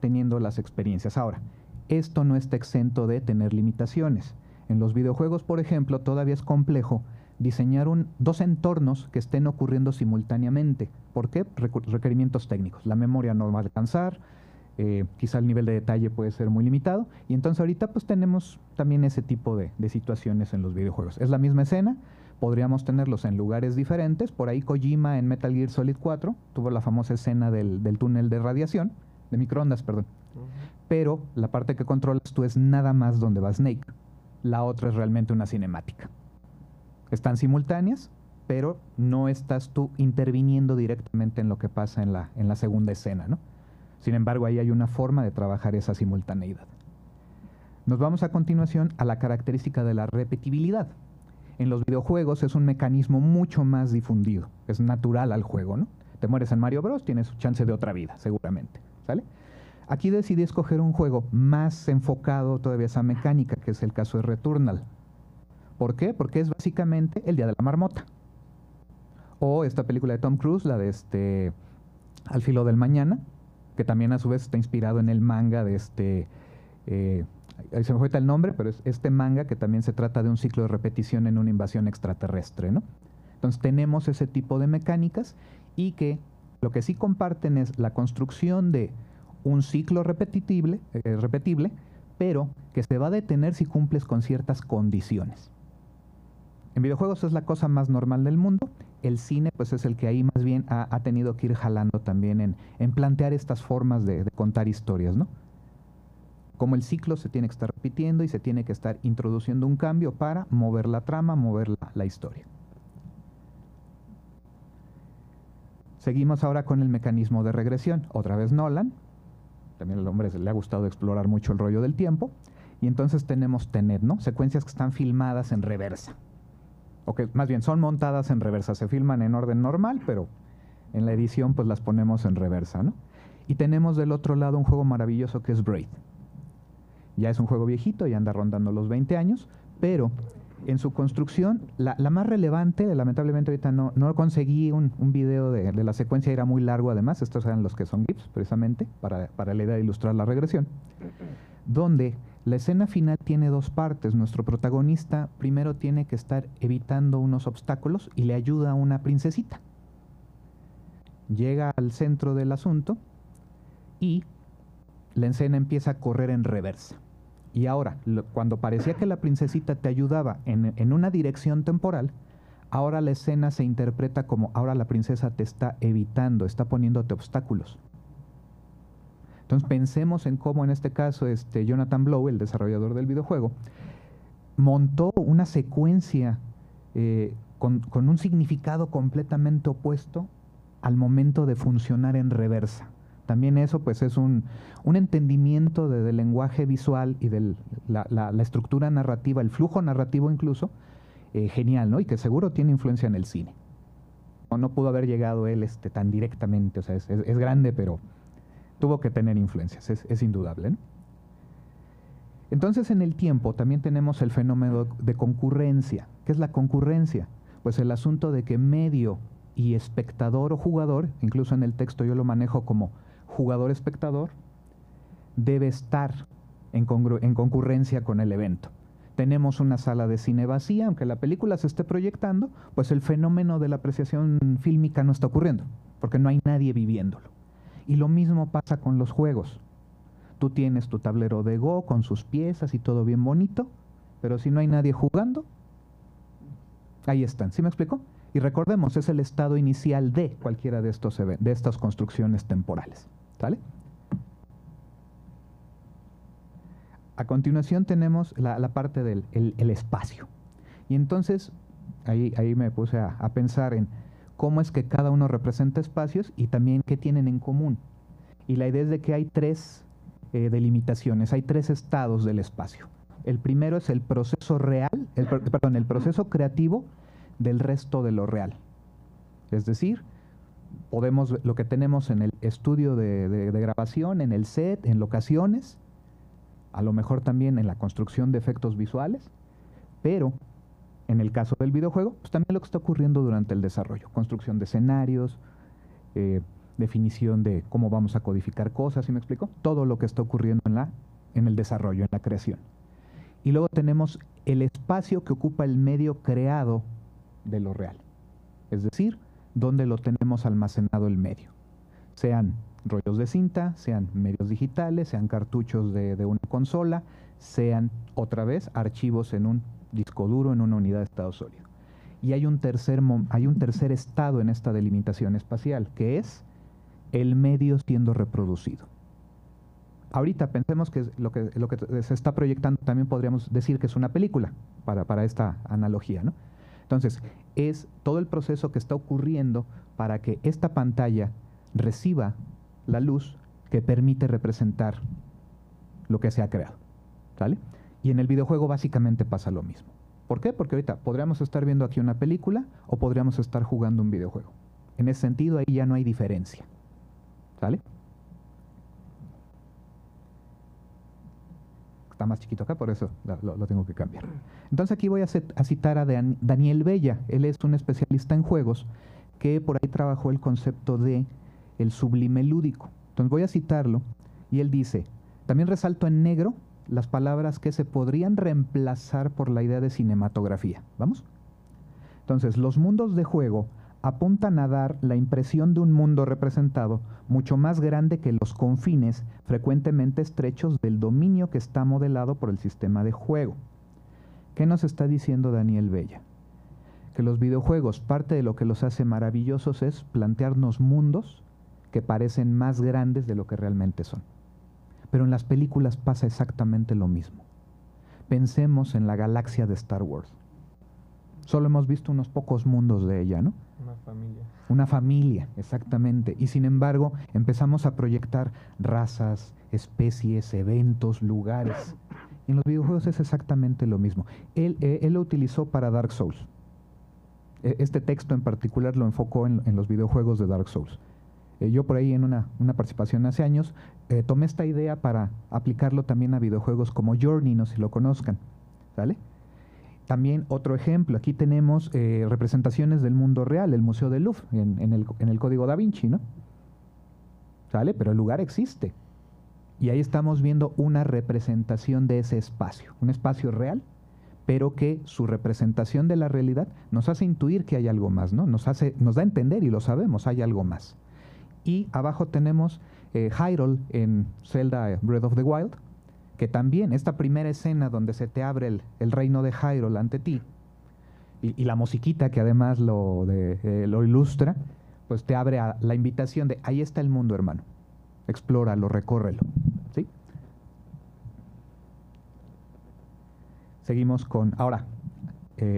teniendo las experiencias. Ahora, esto no está exento de tener limitaciones. En los videojuegos, por ejemplo, todavía es complejo diseñar 2 entornos que estén ocurriendo simultáneamente. ¿Por qué? Requerimientos técnicos. La memoria no va a alcanzar, quizá el nivel de detalle puede ser muy limitado, y entonces ahorita pues tenemos también ese tipo de situaciones en los videojuegos. Es la misma escena, podríamos tenerlos en lugares diferentes. Por ahí Kojima en Metal Gear Solid 4 tuvo la famosa escena del túnel de radiación, de microondas, perdón. Pero la parte que controlas tú es nada más donde va Snake. La otra es realmente una cinemática. Están simultáneas, pero no estás tú interviniendo directamente en lo que pasa en la segunda escena, ¿no? Sin embargo, ahí hay una forma de trabajar esa simultaneidad. Nos vamos a continuación a la característica de la repetibilidad. En los videojuegos es un mecanismo mucho más difundido, es natural al juego, ¿no? Te mueres en Mario Bros, tienes chance de otra vida, seguramente, ¿sale? Aquí decidí escoger un juego más enfocado todavía a esa mecánica, que es el caso de Returnal. ¿Por qué? Porque es básicamente el Día de la Marmota. O esta película de Tom Cruise, la de Al filo del mañana, que también a su vez está inspirado en el manga de ahí se me fue el nombre, pero es este manga que también se trata de un ciclo de repetición en una invasión extraterrestre, ¿no? Entonces tenemos ese tipo de mecánicas y que lo que sí comparten es la construcción de un ciclo repetible, pero que se va a detener si cumples con ciertas condiciones. En videojuegos es la cosa más normal del mundo. El cine pues es el que ahí más bien ha tenido que ir jalando también en plantear estas formas de contar historias, ¿no? Como el ciclo se tiene que estar repitiendo y se tiene que estar introduciendo un cambio para mover la trama, mover la historia. Seguimos ahora con el mecanismo de regresión. Otra vez Nolan. También al hombre le ha gustado explorar mucho el rollo del tiempo. Y entonces tenemos Tenet, ¿no? Secuencias que están filmadas en reversa. O que más bien son montadas en reversa. Se filman en orden normal, pero en la edición pues las ponemos en reversa, ¿no? Y tenemos del otro lado un juego maravilloso que es Braid. Ya es un juego viejito, ya anda rondando los 20 años, pero en su construcción, la más relevante, lamentablemente ahorita no conseguí un video de la secuencia, era muy largo además, estos eran los que son GIFs precisamente, para la idea de ilustrar la regresión, donde la escena final tiene 2 partes. Nuestro protagonista primero tiene que estar evitando unos obstáculos y le ayuda a una princesita. Llega al centro del asunto y la escena empieza a correr en reversa. Y ahora, cuando parecía que la princesita te ayudaba en una dirección temporal, ahora la escena se interpreta como ahora la princesa te está evitando, está poniéndote obstáculos. Entonces pensemos en cómo en este caso Jonathan Blow, el desarrollador del videojuego, montó una secuencia con un significado completamente opuesto al momento de funcionar en reversa. También eso pues es un entendimiento del lenguaje visual y de la estructura narrativa, el flujo narrativo incluso, genial, ¿no? Y que seguro tiene influencia en el cine. No pudo haber llegado él tan directamente, o sea, es grande, pero tuvo que tener influencias, es indudable, ¿no? Entonces en el tiempo también tenemos el fenómeno de concurrencia. ¿Qué es la concurrencia? Pues el asunto de que medio y espectador o jugador, incluso en el texto yo lo manejo como jugador-espectador, debe estar en concurrencia con el evento. Tenemos una sala de cine vacía, aunque la película se esté proyectando, pues el fenómeno de la apreciación fílmica no está ocurriendo, porque no hay nadie viviéndolo. Y lo mismo pasa con los juegos. Tú tienes tu tablero de Go con sus piezas y todo bien bonito, pero si no hay nadie jugando, ahí están. ¿Sí me explico? Y recordemos, es el estado inicial de cualquiera de estas construcciones temporales. ¿Sale? A continuación tenemos la parte del el espacio. Y entonces, ahí me puse a pensar en cómo es que cada uno representa espacios y también qué tienen en común. Y la idea es de que hay tres delimitaciones, hay tres estados del espacio. El primero es el proceso real, el proceso creativo del resto de lo real. Es decir, lo que tenemos en el estudio de grabación, en el set, en locaciones, a lo mejor también en la construcción de efectos visuales, pero en el caso del videojuego, pues también lo que está ocurriendo durante el desarrollo, construcción de escenarios, definición de cómo vamos a codificar cosas, ¿sí me explico? Todo lo que está ocurriendo en el desarrollo, en la creación. Y luego tenemos el espacio que ocupa el medio creado de lo real, es decir, donde lo tenemos almacenado el medio, sean rollos de cinta, sean medios digitales, sean cartuchos de una consola, sean otra vez archivos en un disco duro, en una unidad de estado sólido. Y hay un tercer estado en esta delimitación espacial, que es el medio siendo reproducido. Ahorita pensemos que lo que se está proyectando también podríamos decir que es una película, para esta analogía, ¿no? Entonces, es todo el proceso que está ocurriendo para que esta pantalla reciba la luz que permite representar lo que se ha creado, ¿sale? Y en el videojuego básicamente pasa lo mismo. ¿Por qué? Porque ahorita podríamos estar viendo aquí una película o podríamos estar jugando un videojuego. En ese sentido, ahí ya no hay diferencia, ¿sale? Está más chiquito acá, por eso lo tengo que cambiar. Entonces aquí voy a citar a Daniel Bella. Él es un especialista en juegos que por ahí trabajó el concepto de el sublime lúdico. Entonces voy a citarlo y él dice, también resalto en negro las palabras que se podrían reemplazar por la idea de cinematografía. ¿Vamos? Entonces, los mundos de juego apuntan a dar la impresión de un mundo representado mucho más grande que los confines frecuentemente estrechos del dominio que está modelado por el sistema de juego. ¿Qué nos está diciendo Daniel Bella? Que los videojuegos, parte de lo que los hace maravillosos es plantearnos mundos que parecen más grandes de lo que realmente son. Pero en las películas pasa exactamente lo mismo. Pensemos en la galaxia de Star Wars. Solo hemos visto unos pocos mundos de ella, ¿no?
Una familia.
Una familia, exactamente. Y sin embargo, empezamos a proyectar razas, especies, eventos, lugares. En los videojuegos es exactamente lo mismo. Él lo utilizó para Dark Souls. Este texto en particular lo enfocó en los videojuegos de Dark Souls. Yo por ahí en una participación hace años tomé esta idea para aplicarlo también a videojuegos como Journey, no sé si lo conozcan, ¿sale? También otro ejemplo, aquí tenemos representaciones del mundo real, el Museo del Louvre, en el Código Da Vinci, ¿no? ¿Sale? Pero el lugar existe. Y ahí estamos viendo una representación de ese espacio, un espacio real, pero que su representación de la realidad nos hace intuir que hay algo más, ¿no? Nos da a entender y lo sabemos, hay algo más. Y abajo tenemos Hyrule en Zelda Breath of the Wild, que también esta primera escena donde se te abre el reino de Hyrule ante ti, y la musiquita que además lo ilustra, pues te abre a la invitación de, ahí está el mundo, hermano, explóralo, recórrelo, ¿sí? Seguimos con, ahora,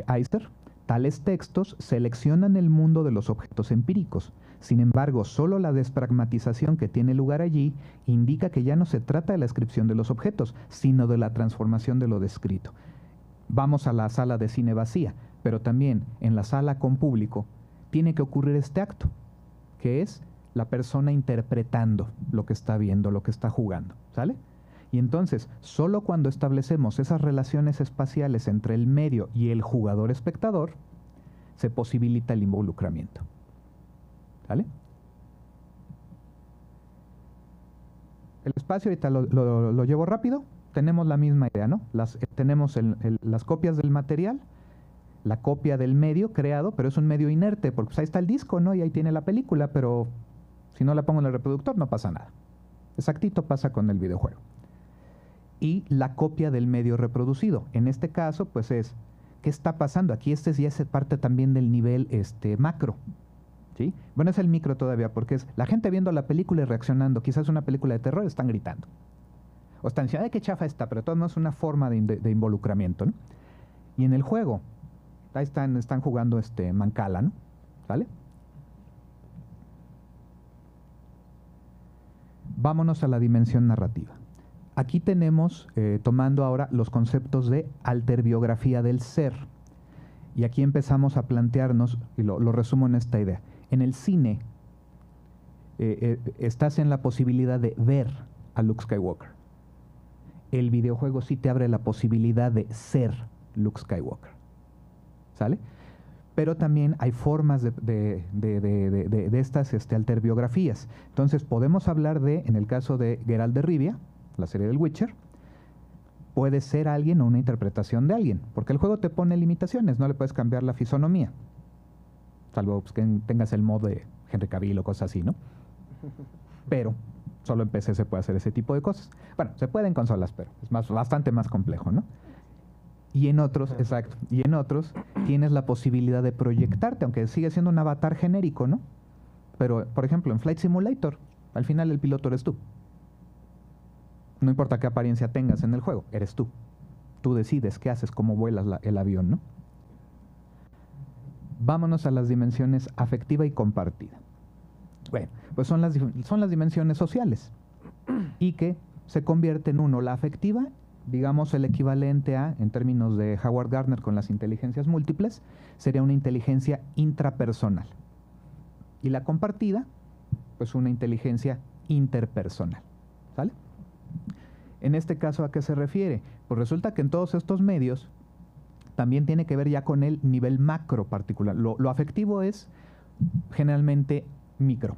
Aister. Tales textos seleccionan el mundo de los objetos empíricos. Sin embargo, solo la despragmatización que tiene lugar allí indica que ya no se trata de la descripción de los objetos, sino de la transformación de lo descrito. Vamos a la sala de cine vacía, pero también en la sala con público tiene que ocurrir este acto, que es la persona interpretando lo que está viendo, lo que está jugando, ¿sale? Y entonces, solo cuando establecemos esas relaciones espaciales entre el medio y el jugador espectador, se posibilita el involucramiento. ¿Vale? El espacio, ahorita lo llevo rápido, tenemos la misma idea, ¿no? Tenemos las copias del material, la copia del medio creado, pero es un medio inerte, porque pues ahí está el disco, ¿no? Y ahí tiene la película, pero si no la pongo en el reproductor no pasa nada. Exactito pasa con el videojuego. Y la copia del medio reproducido. En este caso, pues es, ¿qué está pasando? Aquí ya es parte también del nivel macro, ¿sí? Bueno, es el micro todavía, porque es la gente viendo la película y reaccionando. Quizás una película de terror, están gritando. O están diciendo, ¡ay, qué chafa está! Pero todo no es una forma de involucramiento, ¿no? Y en el juego, ahí están jugando Mancala, ¿no? ¿Vale? Vámonos a la dimensión narrativa. Aquí tenemos, tomando ahora los conceptos de alterbiografía del ser. Y aquí empezamos a plantearnos, y lo resumo en esta idea. En el cine, estás en la posibilidad de ver a Luke Skywalker. El videojuego sí te abre la posibilidad de ser Luke Skywalker. ¿Sale? Pero también hay formas de estas alterbiografías. Entonces podemos hablar en el caso de Geralt de Rivia, la serie del Witcher, puede ser alguien o una interpretación de alguien, porque el juego te pone limitaciones, no le puedes cambiar la fisonomía, salvo pues, que tengas el mod de Henry Cavill o cosas así, ¿no? Pero solo en PC se puede hacer ese tipo de cosas. Bueno, se puede en consolas, pero es bastante más complejo, ¿no? Y en otros, exacto, y en otros tienes la posibilidad de proyectarte, aunque sigue siendo un avatar genérico, ¿no? Pero, por ejemplo, en Flight Simulator, al final el piloto eres tú. No importa qué apariencia tengas en el juego, eres tú. Tú decides qué haces, cómo vuelas el avión, ¿no? Vámonos a las dimensiones afectiva y compartida. Bueno, pues son las dimensiones sociales y que se convierte en la afectiva, digamos el equivalente a, en términos de Howard Gardner con las inteligencias múltiples, sería una inteligencia intrapersonal. Y la compartida, pues una inteligencia interpersonal. ¿Sale? En este caso, ¿a qué se refiere? Pues resulta que en todos estos medios también tiene que ver ya con el nivel macro particular. Lo afectivo es generalmente micro.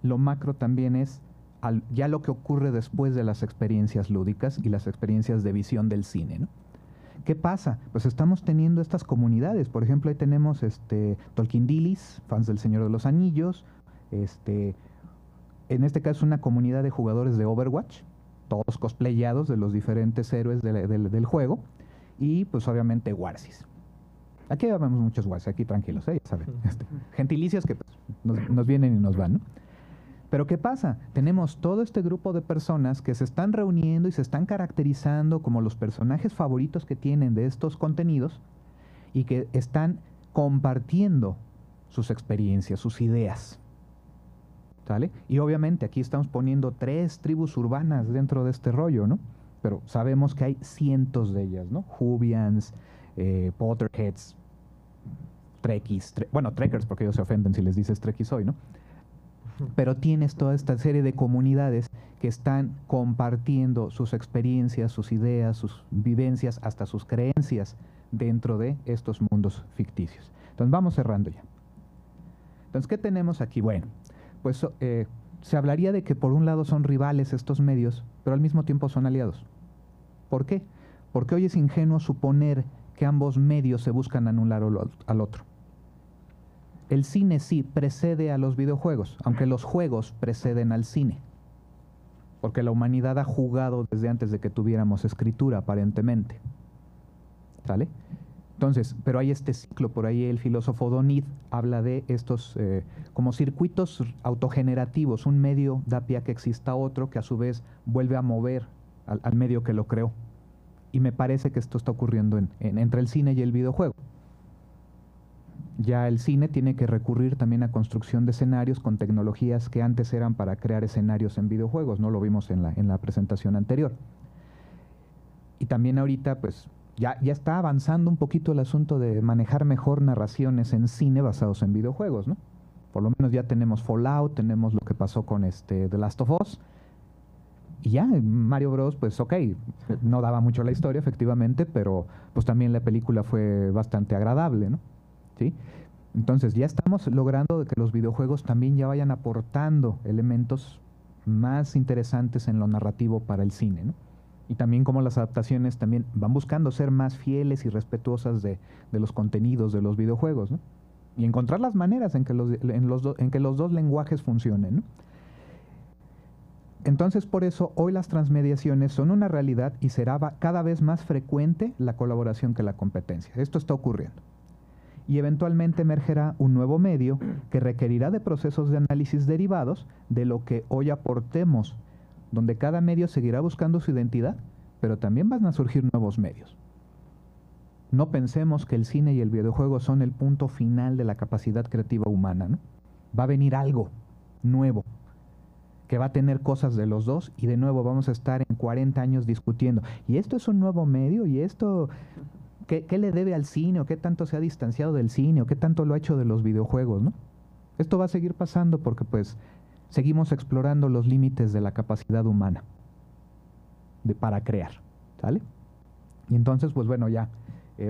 Lo macro también es ya lo que ocurre después de las experiencias lúdicas y las experiencias de visión del cine, ¿no? ¿Qué pasa? Pues estamos teniendo estas comunidades. Por ejemplo, ahí tenemos Tolkien Dillies, fans del Señor de los Anillos, en este caso una comunidad de jugadores de Overwatch, todos cosplayados de los diferentes héroes del juego, y pues obviamente Warsis. Aquí vemos muchos Warsis, aquí tranquilos, ya saben. Gentilicios que pues, nos vienen y nos van, ¿no? Pero ¿qué pasa? Tenemos todo este grupo de personas que se están reuniendo y se están caracterizando como los personajes favoritos que tienen de estos contenidos y que están compartiendo sus experiencias, sus ideas. ¿Sale? Y obviamente aquí estamos poniendo 3 tribus urbanas dentro de este rollo, ¿no? Pero sabemos que hay cientos de ellas, ¿no? Juvians, Potterheads, Trekkies, Trekkers, porque ellos se ofenden si les dices Trekkies hoy, ¿no? Pero tienes toda esta serie de comunidades que están compartiendo sus experiencias, sus ideas, sus vivencias, hasta sus creencias dentro de estos mundos ficticios. Entonces vamos cerrando ya. Entonces, ¿qué tenemos aquí? Bueno, pues se hablaría de que por un lado son rivales estos medios, pero al mismo tiempo son aliados. ¿Por qué? Porque hoy es ingenuo suponer que ambos medios se buscan anular al otro. El cine sí precede a los videojuegos, aunque los juegos preceden al cine. porque la humanidad ha jugado desde antes de que tuviéramos escritura, aparentemente. ¿Sale? Entonces, pero hay este ciclo, por ahí el filósofo Donid habla de estos como circuitos autogenerativos. Un medio da pie a que exista otro que a su vez vuelve a mover al medio que lo creó. Y me parece que esto está ocurriendo entre el cine y el videojuego. Ya el cine tiene que recurrir también a construcción de escenarios con tecnologías que antes eran para crear escenarios en videojuegos, ¿no? Lo vimos en la presentación anterior. Y también ahorita, pues, ya está avanzando un poquito el asunto de manejar mejor narraciones en cine basados en videojuegos, ¿no? Por lo menos ya tenemos Fallout, tenemos lo que pasó con The Last of Us. Y ya, Mario Bros, pues ok, no daba mucho la historia, efectivamente, pero pues también la película fue bastante agradable, ¿no? ¿Sí? Entonces ya estamos logrando que los videojuegos también ya vayan aportando elementos más interesantes en lo narrativo para el cine, ¿no? Y también como las adaptaciones también van buscando ser más fieles y respetuosas de los contenidos de los videojuegos, ¿no? Y encontrar las maneras en que los dos lenguajes funcionen, ¿no? Entonces, por eso, hoy las transmediaciones son una realidad y será cada vez más frecuente la colaboración que la competencia. Esto está ocurriendo. Y eventualmente emergerá un nuevo medio que requerirá de procesos de análisis derivados de lo que hoy aportemos, donde cada medio seguirá buscando su identidad, pero también van a surgir nuevos medios. No pensemos que el cine y el videojuego son el punto final de la capacidad creativa humana, ¿no? Va a venir algo nuevo, que va a tener cosas de los dos, y de nuevo vamos a estar en 40 años discutiendo, ¿y esto es un nuevo medio? ¿Y esto qué le debe al cine? ¿O qué tanto se ha distanciado del cine? ¿O qué tanto lo ha hecho de los videojuegos, ¿no? Esto va a seguir pasando porque pues seguimos explorando los límites de la capacidad humana para crear, ¿sale? Y entonces, pues bueno, ya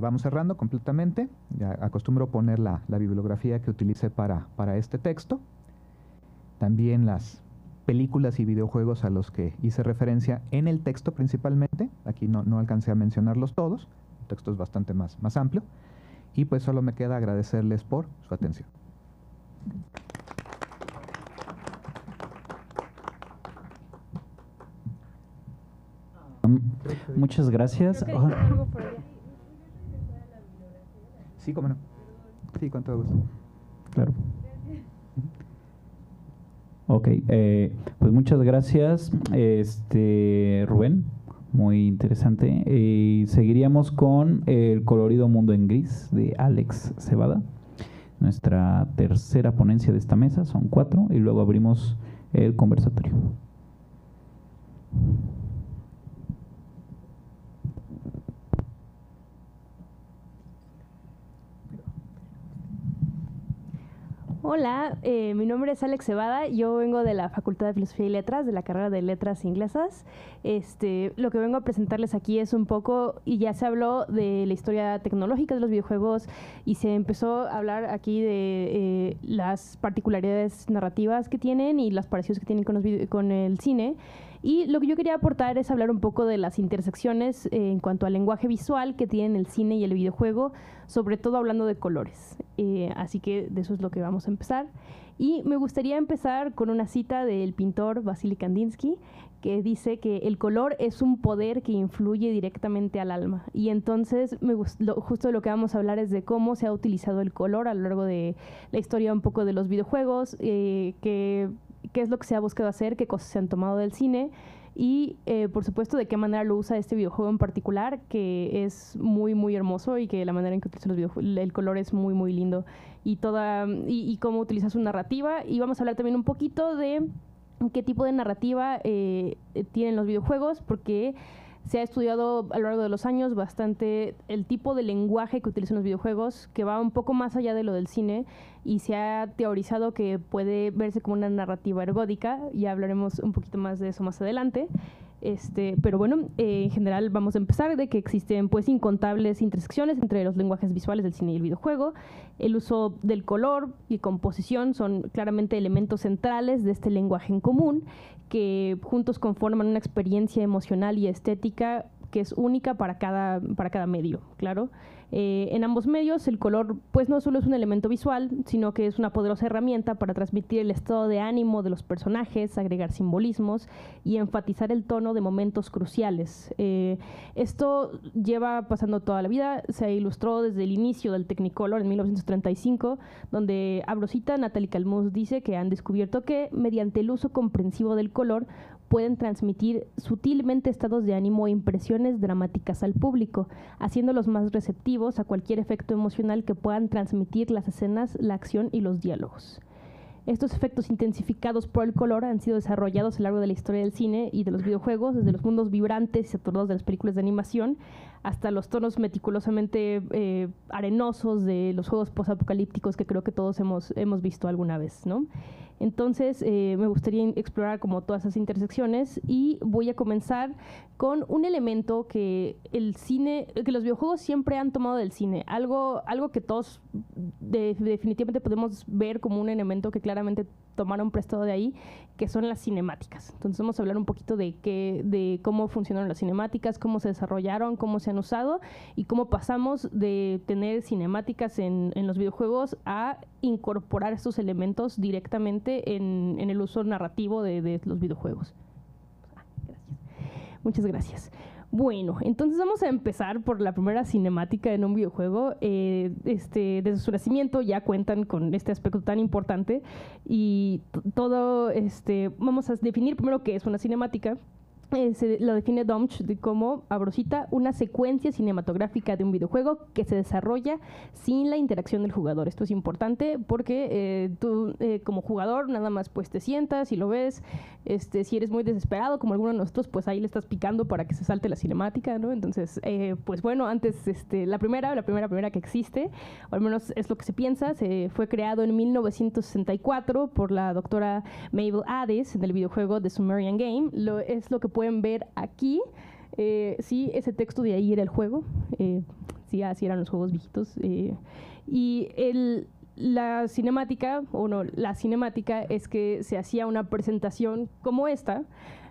vamos cerrando completamente. Ya acostumbro poner la bibliografía que utilicé para este texto. También las películas y videojuegos a los que hice referencia en el texto principalmente. Aquí no alcancé a mencionarlos todos. El texto es bastante más amplio. Y pues solo me queda agradecerles por su atención.
Muchas gracias.
Sí, cómo no. Sí, con todo gusto.
Claro. Ok, pues muchas gracias, Rubén, muy interesante. Seguiríamos con El colorido mundo en gris de Alex Cebada, nuestra tercera ponencia de esta mesa, son 4, y luego abrimos el conversatorio.
Hola, mi nombre es Alex Cebada, yo vengo de la Facultad de Filosofía y Letras, de la carrera de Letras Inglesas. Lo que vengo a presentarles aquí es un poco, y ya se habló de la historia tecnológica de los videojuegos y se empezó a hablar aquí de las particularidades narrativas que tienen y los parecidos que tienen con el cine. Y lo que yo quería aportar es hablar un poco de las intersecciones en cuanto al lenguaje visual que tienen el cine y el videojuego, sobre todo hablando de colores. Así que de eso es lo que vamos a empezar. Y me gustaría empezar con una cita del pintor Vasily Kandinsky, que dice que el color es un poder que influye directamente al alma. Y entonces justo de lo que vamos a hablar es de cómo se ha utilizado el color a lo largo de la historia un poco de los videojuegos, qué es lo que se ha buscado hacer, qué cosas se han tomado del cine y, por supuesto, de qué manera lo usa este videojuego en particular, que es muy, muy hermoso y que la manera en que utiliza el color es muy, muy lindo y cómo utiliza su narrativa. Y vamos a hablar también un poquito de qué tipo de narrativa tienen los videojuegos, porque se ha estudiado a lo largo de los años bastante el tipo de lenguaje que utilizan los videojuegos, que va un poco más allá de lo del cine, y se ha teorizado que puede verse como una narrativa ergódica. Ya hablaremos un poquito más de eso más adelante. Pero bueno, en general vamos a empezar de que existen pues incontables intersecciones entre los lenguajes visuales del cine y el videojuego. El uso del color y composición son claramente elementos centrales de este lenguaje en común, que juntos conforman una experiencia emocional y estética que es única para cada medio, claro. En ambos medios el color pues no solo es un elemento visual, sino que es una poderosa herramienta para transmitir el estado de ánimo de los personajes, agregar simbolismos y enfatizar el tono de momentos cruciales. Esto lleva pasando toda la vida, se ilustró desde el inicio del Technicolor en 1935, donde Abrosita, Natalie Calmus dice que han descubierto que mediante el uso comprensivo del color pueden transmitir sutilmente estados de ánimo e impresiones dramáticas al público, haciéndolos más receptivos a cualquier efecto emocional que puedan transmitir las escenas, la acción y los diálogos. Estos efectos intensificados por el color han sido desarrollados a lo largo de la historia del cine y de los videojuegos, desde los mundos vibrantes y saturados de las películas de animación hasta los tonos meticulosamente arenosos de los juegos posapocalípticos que creo que todos hemos visto alguna vez, ¿no? Entonces, me gustaría explorar como todas esas intersecciones y voy a comenzar con un elemento que que los videojuegos siempre han tomado del cine, algo que todos definitivamente podemos ver como un elemento que claramente tomaron prestado de ahí, que son las cinemáticas. Entonces vamos a hablar un poquito de cómo funcionaron las cinemáticas, cómo se desarrollaron, cómo se han usado y cómo pasamos de tener cinemáticas en los videojuegos a incorporar estos elementos directamente en el uso narrativo de los videojuegos. Gracias. Muchas gracias. Bueno, entonces vamos a empezar por la primera cinemática en un videojuego. Desde su nacimiento ya cuentan con este aspecto tan importante y vamos a definir primero qué es una cinemática. Lo define Domch como, Abrosita, una secuencia cinematográfica de un videojuego que se desarrolla sin la interacción del jugador. Esto es importante porque tú como jugador nada más pues te sientas y lo ves. Si eres muy desesperado como alguno de nosotros, pues ahí le estás picando para que se salte la cinemática, ¿no? Entonces, pues bueno, antes la primera que existe, o al menos es lo que se piensa, fue creado en 1964 por la doctora Mabel Addis en el videojuego The Sumerian Game. Es lo que pueden ver aquí. Sí, ese texto de ahí era el juego. Sí, así eran los juegos viejitos. La cinemática es que se hacía una presentación como esta,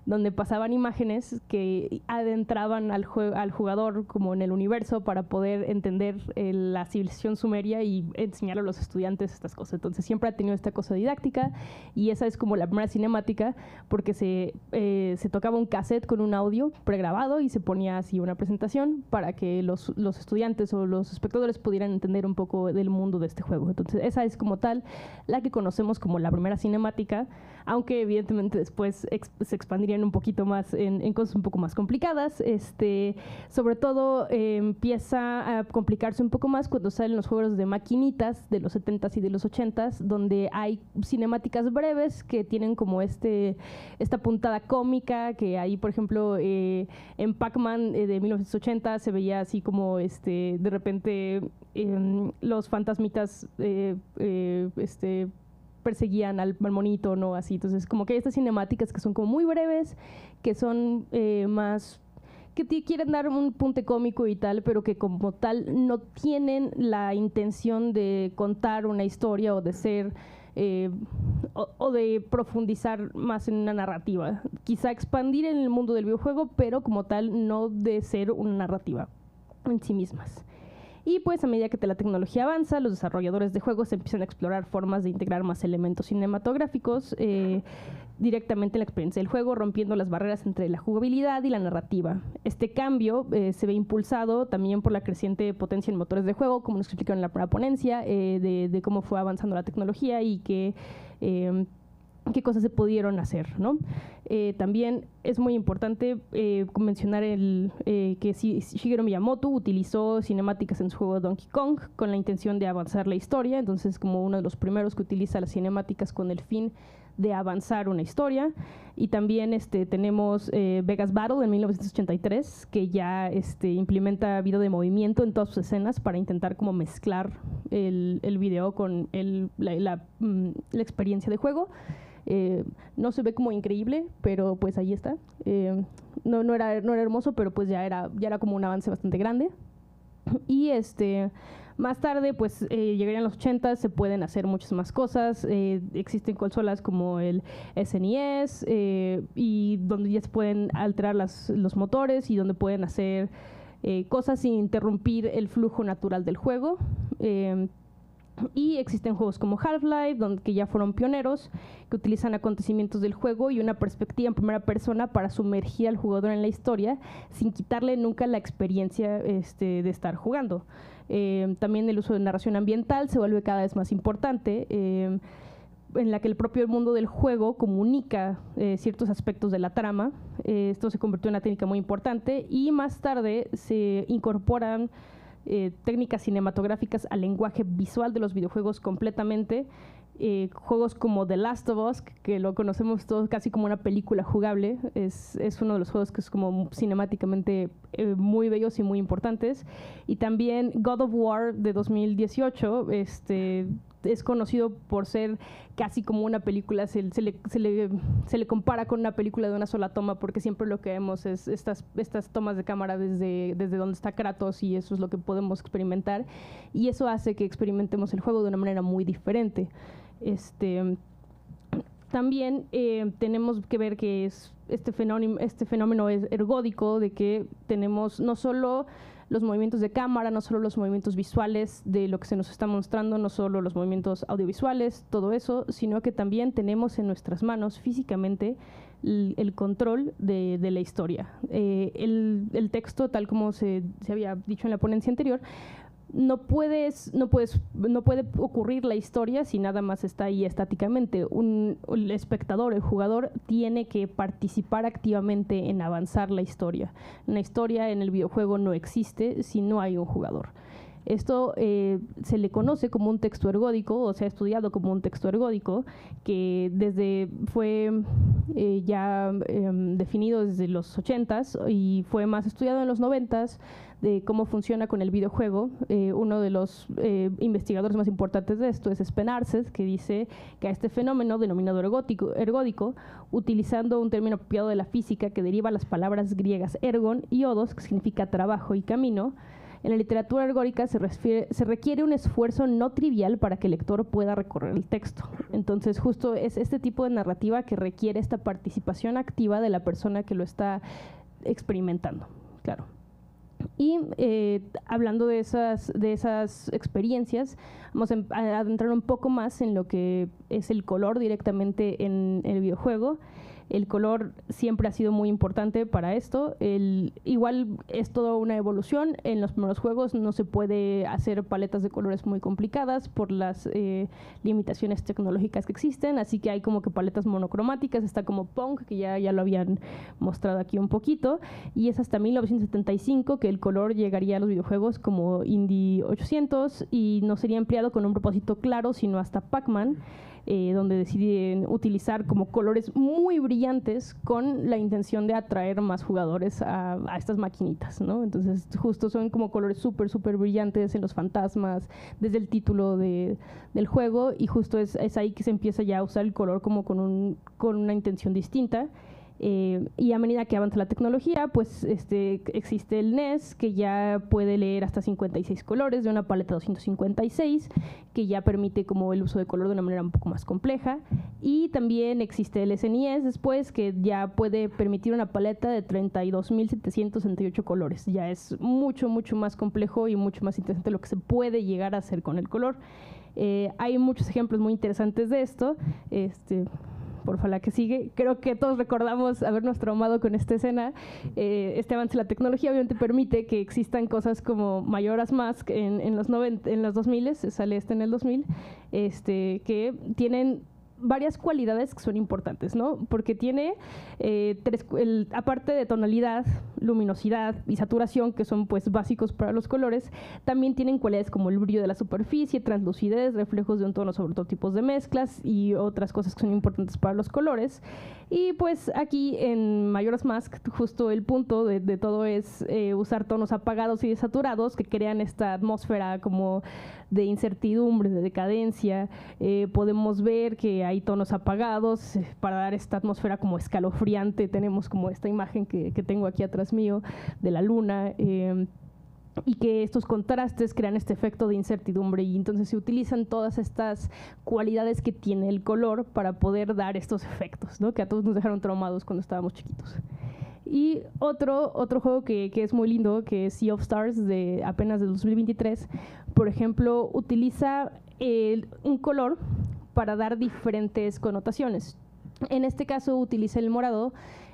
donde pasaban imágenes que adentraban al jugador como en el universo para poder entender la civilización sumeria y enseñar a los estudiantes estas cosas. Entonces siempre ha tenido esta cosa didáctica y esa es como la primera cinemática porque se tocaba un cassette con un audio pregrabado y se ponía así una presentación para que los estudiantes o los espectadores pudieran entender un poco del mundo de este juego. Entonces esa es como tal la que conocemos como la primera cinemática, aunque evidentemente después se expandirían un poquito más en cosas un poco más complicadas. Sobre todo empieza a complicarse un poco más cuando salen los juegos de maquinitas de los 70s y de los 80s, donde hay cinemáticas breves que tienen como esta puntada cómica, que ahí, por ejemplo, en Pac-Man de 1980 se veía así como de repente los fantasmitas perseguían al monito, ¿no? Así, entonces como que hay estas cinemáticas que son como muy breves, que son más, que quieren dar un punte cómico y tal, pero que como tal no tienen la intención de contar una historia o de ser o de profundizar más en una narrativa. Quizá expandir en el mundo del videojuego, pero como tal no de ser una narrativa en sí mismas. Y pues a medida que la tecnología avanza, los desarrolladores de juegos empiezan a explorar formas de integrar más elementos cinematográficos directamente en la experiencia del juego, rompiendo las barreras entre la jugabilidad y la narrativa. Este cambio se ve impulsado también por la creciente potencia en motores de juego, como nos explicaron en la primera ponencia, de cómo fue avanzando la tecnología y qué cosas se pudieron hacer, ¿no? También es muy importante mencionar que Shigeru Miyamoto utilizó cinemáticas en su juego Donkey Kong con la intención de avanzar la historia, entonces como uno de los primeros que utiliza las cinemáticas con el fin de avanzar una historia. Y también tenemos Vegas Battle en 1983, que ya implementa video de movimiento en todas sus escenas para intentar como mezclar el video con la experiencia de juego. No se ve como increíble, pero pues ahí está. No era hermoso, pero pues ya era como un avance bastante grande. Y más tarde, pues llegarían los 80, se pueden hacer muchas más cosas. Existen consolas como el SNES y donde ya se pueden alterar los motores y donde pueden hacer cosas sin interrumpir el flujo natural del juego. Y existen juegos como Half-Life, que ya fueron pioneros, que utilizan acontecimientos del juego y una perspectiva en primera persona para sumergir al jugador en la historia sin quitarle nunca la experiencia de estar jugando. También el uso de narración ambiental se vuelve cada vez más importante, en la que el propio mundo del juego comunica ciertos aspectos de la trama. Esto se convirtió en una técnica muy importante y más tarde se incorporan técnicas cinematográficas al lenguaje visual de los videojuegos completamente. Juegos como The Last of Us, que lo conocemos todos casi como una película jugable, es uno de los juegos que es como cinemáticamente muy bellos y muy importantes. Y también God of War de 2018 es conocido por ser casi como una película, se le compara con una película de una sola toma, porque siempre lo que vemos es estas tomas de cámara desde donde está Kratos, y eso es lo que podemos experimentar, y eso hace que experimentemos el juego de una manera muy diferente. También tenemos que ver que es este fenómeno es ergódico, de que tenemos no solo los movimientos de cámara, no solo los movimientos visuales de lo que se nos está mostrando, no solo los movimientos audiovisuales, todo eso, sino que también tenemos en nuestras manos físicamente el control de la historia. El texto, tal como se había dicho en la ponencia anterior, no puede ocurrir la historia si nada más está ahí estáticamente. El espectador, el jugador, tiene que participar activamente en avanzar la historia. Una historia en el videojuego no existe si no hay un jugador. Esto se le conoce como un texto ergódico, o se ha estudiado como un texto ergódico, que fue ya definido desde los 80s y fue más estudiado en los 90s, de cómo funciona con el videojuego. Uno de los investigadores más importantes de esto es Sven Arsted, que dice que a este fenómeno denominado ergódico, utilizando un término apropiado de la física que deriva las palabras griegas ergon y odos, que significa trabajo y camino, en la literatura ergódica se requiere un esfuerzo no trivial para que el lector pueda recorrer el texto. Entonces, justo es este tipo de narrativa que requiere esta participación activa de la persona que lo está experimentando, claro. Y hablando de esas experiencias, vamos a adentrar un poco más en lo que es el color directamente en el videojuego. El color siempre ha sido muy importante para esto. Igual es toda una evolución. En los primeros juegos no se puede hacer paletas de colores muy complicadas por las limitaciones tecnológicas que existen, así que hay como que paletas monocromáticas. Está como Pong, que ya lo habían mostrado aquí un poquito, y es hasta 1975 que el color llegaría a los videojuegos como Indy 800 y no sería empleado con un propósito claro, sino hasta Pac-Man, donde deciden utilizar como colores muy brillantes con la intención de atraer más jugadores a estas maquinitas, ¿no? Entonces, justo son como colores súper brillantes en los fantasmas, desde el título del juego, y justo es ahí que se empieza ya a usar el color como con una intención distinta. Y a medida que avanza la tecnología, pues existe el NES, que ya puede leer hasta 56 colores de una paleta 256, que ya permite como el uso de color de una manera un poco más compleja. Y también existe el SNES después, que ya puede permitir una paleta de 32.768 colores. Ya es mucho más complejo y mucho más interesante lo que se puede llegar a hacer con el color. Hay muchos ejemplos muy interesantes de esto. Porfa, la que sigue. Creo que todos recordamos habernos traumado con esta escena. Este avance de la tecnología obviamente permite que existan cosas como Majora's Mask en los 2000, sale en el 2000, que tienen varias cualidades que son importantes, ¿no? Porque tiene aparte de tonalidad, luminosidad y saturación, que son pues básicos para los colores, también tienen cualidades como el brillo de la superficie, translucidez, reflejos de un tono sobre otros tipos de mezclas y otras cosas que son importantes para los colores. Y pues aquí en Majora's Mask justo el punto de todo es usar tonos apagados y desaturados que crean esta atmósfera como de incertidumbre, de decadencia. Podemos ver que hay tonos apagados para dar esta atmósfera como escalofriante. Tenemos como esta imagen que tengo aquí atrás mío de la luna. y que estos contrastes crean este efecto de incertidumbre, y entonces se utilizan todas estas cualidades que tiene el color para poder dar estos efectos, ¿no? Que a todos nos dejaron traumados cuando estábamos chiquitos. Y otro juego que es muy lindo, que es Sea of Stars, de apenas de 2023, por ejemplo, utiliza un color para dar diferentes connotaciones. En este caso utiliza el morado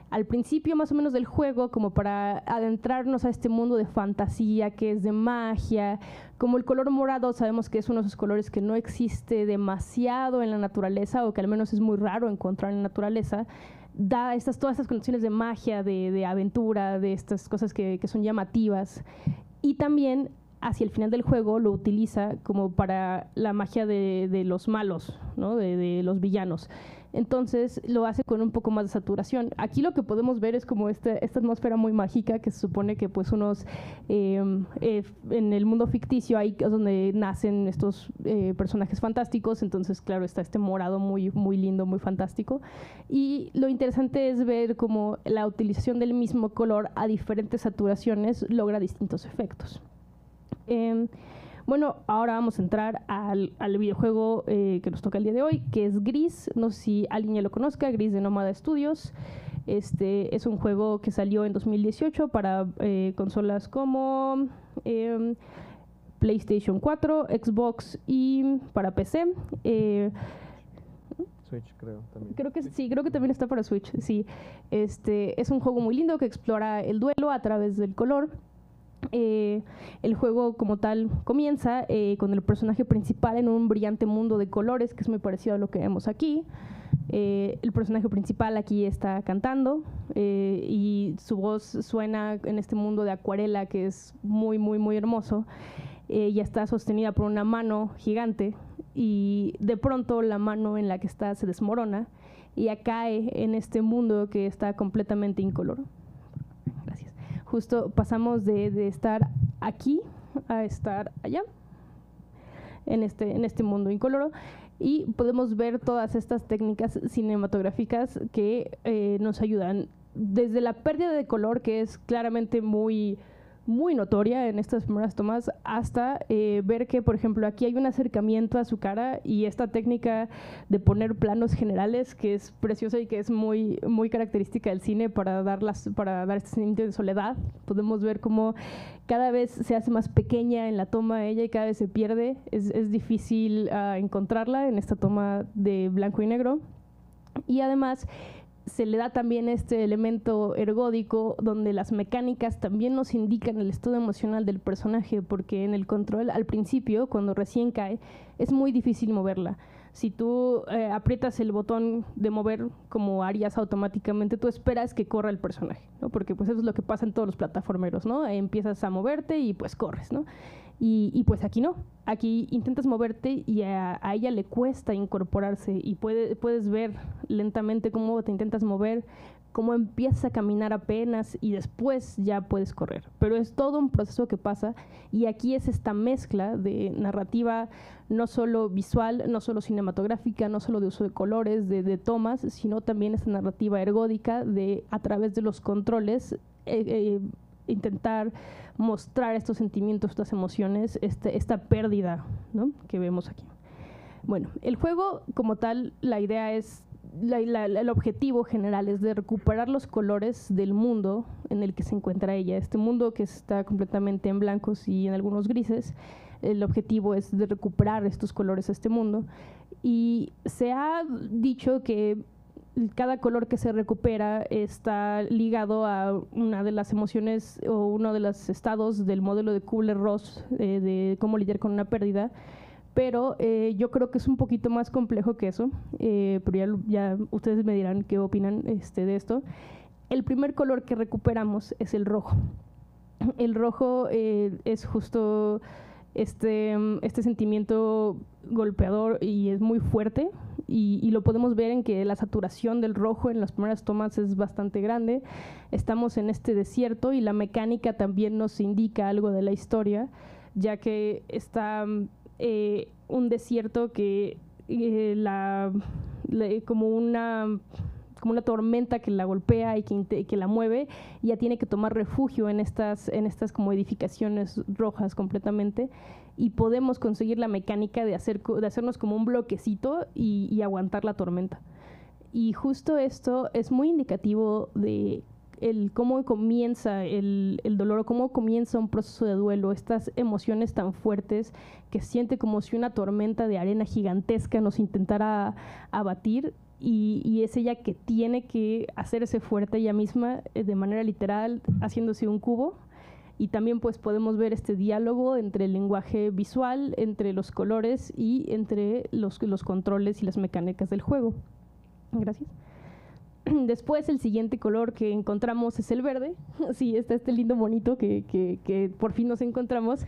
al principio más o menos del juego, como para adentrarnos a este mundo de fantasía que es de magia. Como el color morado sabemos que es uno de esos colores que no existe demasiado en la naturaleza, o que al menos es muy raro encontrar en la naturaleza, da todas estas condiciones de magia, de aventura, de estas cosas que son llamativas. Y también hacia el final del juego lo utiliza como para la magia de los malos, ¿no? de los villanos. Entonces lo hace con un poco más de saturación. Aquí lo que podemos ver es como esta atmósfera muy mágica, que se supone que pues en el mundo ficticio ahí es donde nacen estos personajes fantásticos. Entonces claro, está este morado muy, muy lindo, muy fantástico. Y lo interesante es ver cómo la utilización del mismo color a diferentes saturaciones logra distintos efectos. Bueno, ahora vamos a entrar al videojuego que nos toca el día de hoy, que es Gris. No sé si alguien ya lo conozca, Gris de Nómada Studios. Es un juego que salió en 2018 para consolas como PlayStation 4, Xbox y para PC.
Switch, creo también.
Creo que también está para Switch, sí. Es un juego muy lindo que explora el duelo a través del color. El juego como tal comienza con el personaje principal en un brillante mundo de colores, que es muy parecido a lo que vemos aquí. El personaje principal aquí está cantando y su voz suena en este mundo de acuarela que es muy, muy, muy hermoso. Ya está sostenida por una mano gigante, y de pronto la mano en la que está se desmorona y ya cae en este mundo que está completamente incoloro. Gracias. Justo pasamos de estar aquí a estar allá, en este mundo incoloro, y podemos ver todas estas técnicas cinematográficas que nos ayudan, desde la pérdida de color, que es claramente muy notoria en estas primeras tomas, hasta ver que, por ejemplo, aquí hay un acercamiento a su cara, y esta técnica de poner planos generales, que es preciosa y que es muy, muy característica del cine para dar este sentimiento de soledad. Podemos ver cómo cada vez se hace más pequeña en la toma ella y cada vez se pierde. Es difícil encontrarla en esta toma de blanco y negro. Y además se le da también este elemento ergódico, donde las mecánicas también nos indican el estado emocional del personaje, porque en el control al principio, cuando recién cae, es muy difícil moverla. Si tú aprietas el botón de mover como harías automáticamente, tú esperas que corra el personaje, ¿no? Porque pues eso es lo que pasa en todos los plataformeros, ¿no? Empiezas a moverte y pues corres, ¿no? Y pues aquí no, aquí intentas moverte y a ella le cuesta incorporarse, y puedes ver lentamente cómo te intentas mover, cómo empiezas a caminar apenas y después ya puedes correr. Pero es todo un proceso que pasa, y aquí es esta mezcla de narrativa, no solo visual, no solo cinematográfica, no solo de uso de colores, de tomas, sino también esta narrativa ergódica de, a través de los controles, intentar mostrar estos sentimientos, estas emociones, esta pérdida, ¿no?, que vemos aquí. Bueno, el juego como tal, la idea es, el objetivo general es de recuperar los colores del mundo en el que se encuentra ella. Este mundo que está completamente en blancos y en algunos grises, el objetivo es de recuperar estos colores a este mundo. Y se ha dicho que cada color que se recupera está ligado a una de las emociones o uno de los estados del modelo de Kübler-Ross de cómo lidiar con una pérdida, pero yo creo que es un poquito más complejo que eso, pero ya ustedes me dirán qué opinan de esto. El primer color que recuperamos es el rojo. El rojo es justo este sentimiento golpeador y es muy fuerte, y lo podemos ver en que la saturación del rojo en las primeras tomas es bastante grande. Estamos en este desierto y la mecánica también nos indica algo de la historia, ya que está un desierto que como como una tormenta que la golpea y que la mueve, y ya tiene que tomar refugio en estas como edificaciones rojas completamente, y podemos conseguir la mecánica de hacernos como un bloquecito y aguantar la tormenta. Y justo esto es muy indicativo de cómo comienza el dolor, o cómo comienza un proceso de duelo, estas emociones tan fuertes que siente como si una tormenta de arena gigantesca nos intentara abatir, y es ella que tiene que hacerse fuerte ella misma, de manera literal, haciéndose un cubo. Y también pues podemos ver este diálogo entre el lenguaje visual, entre los colores y entre los controles y las mecánicas del juego. Gracias. Después el siguiente color que encontramos es el verde. Sí, está este lindo bonito que por fin nos encontramos.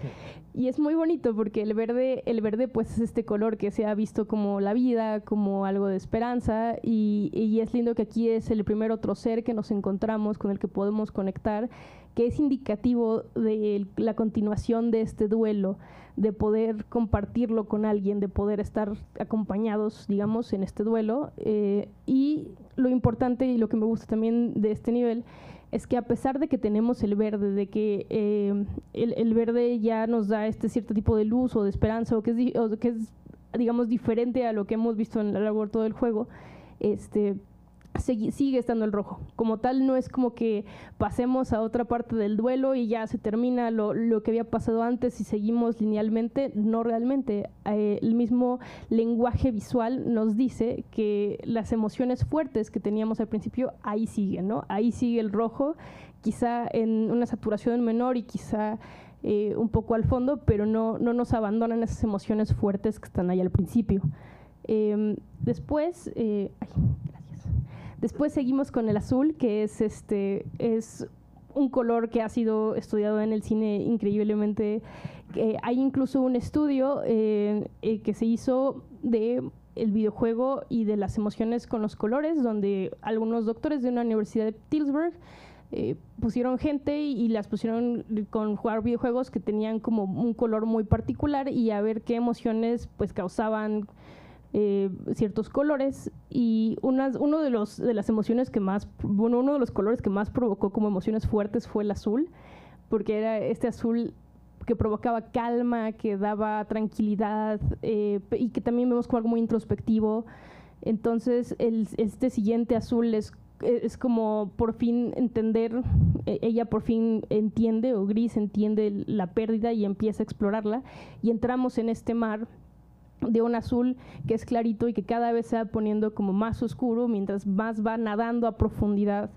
Y es muy bonito porque el verde pues es este color que se ha visto como la vida, como algo de esperanza, y es lindo que aquí es el primer otro ser que nos encontramos, con el que podemos conectar, que es indicativo de la continuación de este duelo, de poder compartirlo con alguien, de poder estar acompañados, digamos, en este duelo. Y lo importante y lo que me gusta también de este nivel es que a pesar de que tenemos el verde, de que el verde ya nos da este cierto tipo de luz o de esperanza, o que es digamos, diferente a lo que hemos visto en el largo de todo el juego, sigue estando el rojo. Como tal, no es como que pasemos a otra parte del duelo y ya se termina lo que había pasado antes y seguimos linealmente. No, realmente. El mismo lenguaje visual nos dice que las emociones fuertes que teníamos al principio ahí siguen, ¿no? Ahí sigue el rojo, quizá en una saturación menor y quizá un poco al fondo, pero no nos abandonan esas emociones fuertes que están ahí al principio. Después, Después seguimos con el azul, que es un color que ha sido estudiado en el cine increíblemente. Hay incluso un estudio que se hizo de el videojuego y de las emociones con los colores, donde algunos doctores de una universidad de Tilburg pusieron gente y las pusieron con jugar videojuegos que tenían como un color muy particular, y a ver qué emociones pues causaban ciertos colores. Y uno de las emociones que más, bueno, uno de los colores que más provocó como emociones fuertes fue el azul, porque era este azul que provocaba calma, que daba tranquilidad, y que también vemos como algo muy introspectivo. Entonces este siguiente azul es como por fin entender, ella por fin entiende, o Gris entiende la pérdida y empieza a explorarla, y entramos en este mar de un azul que es clarito y que cada vez se va poniendo como más oscuro mientras más va nadando a profundidad.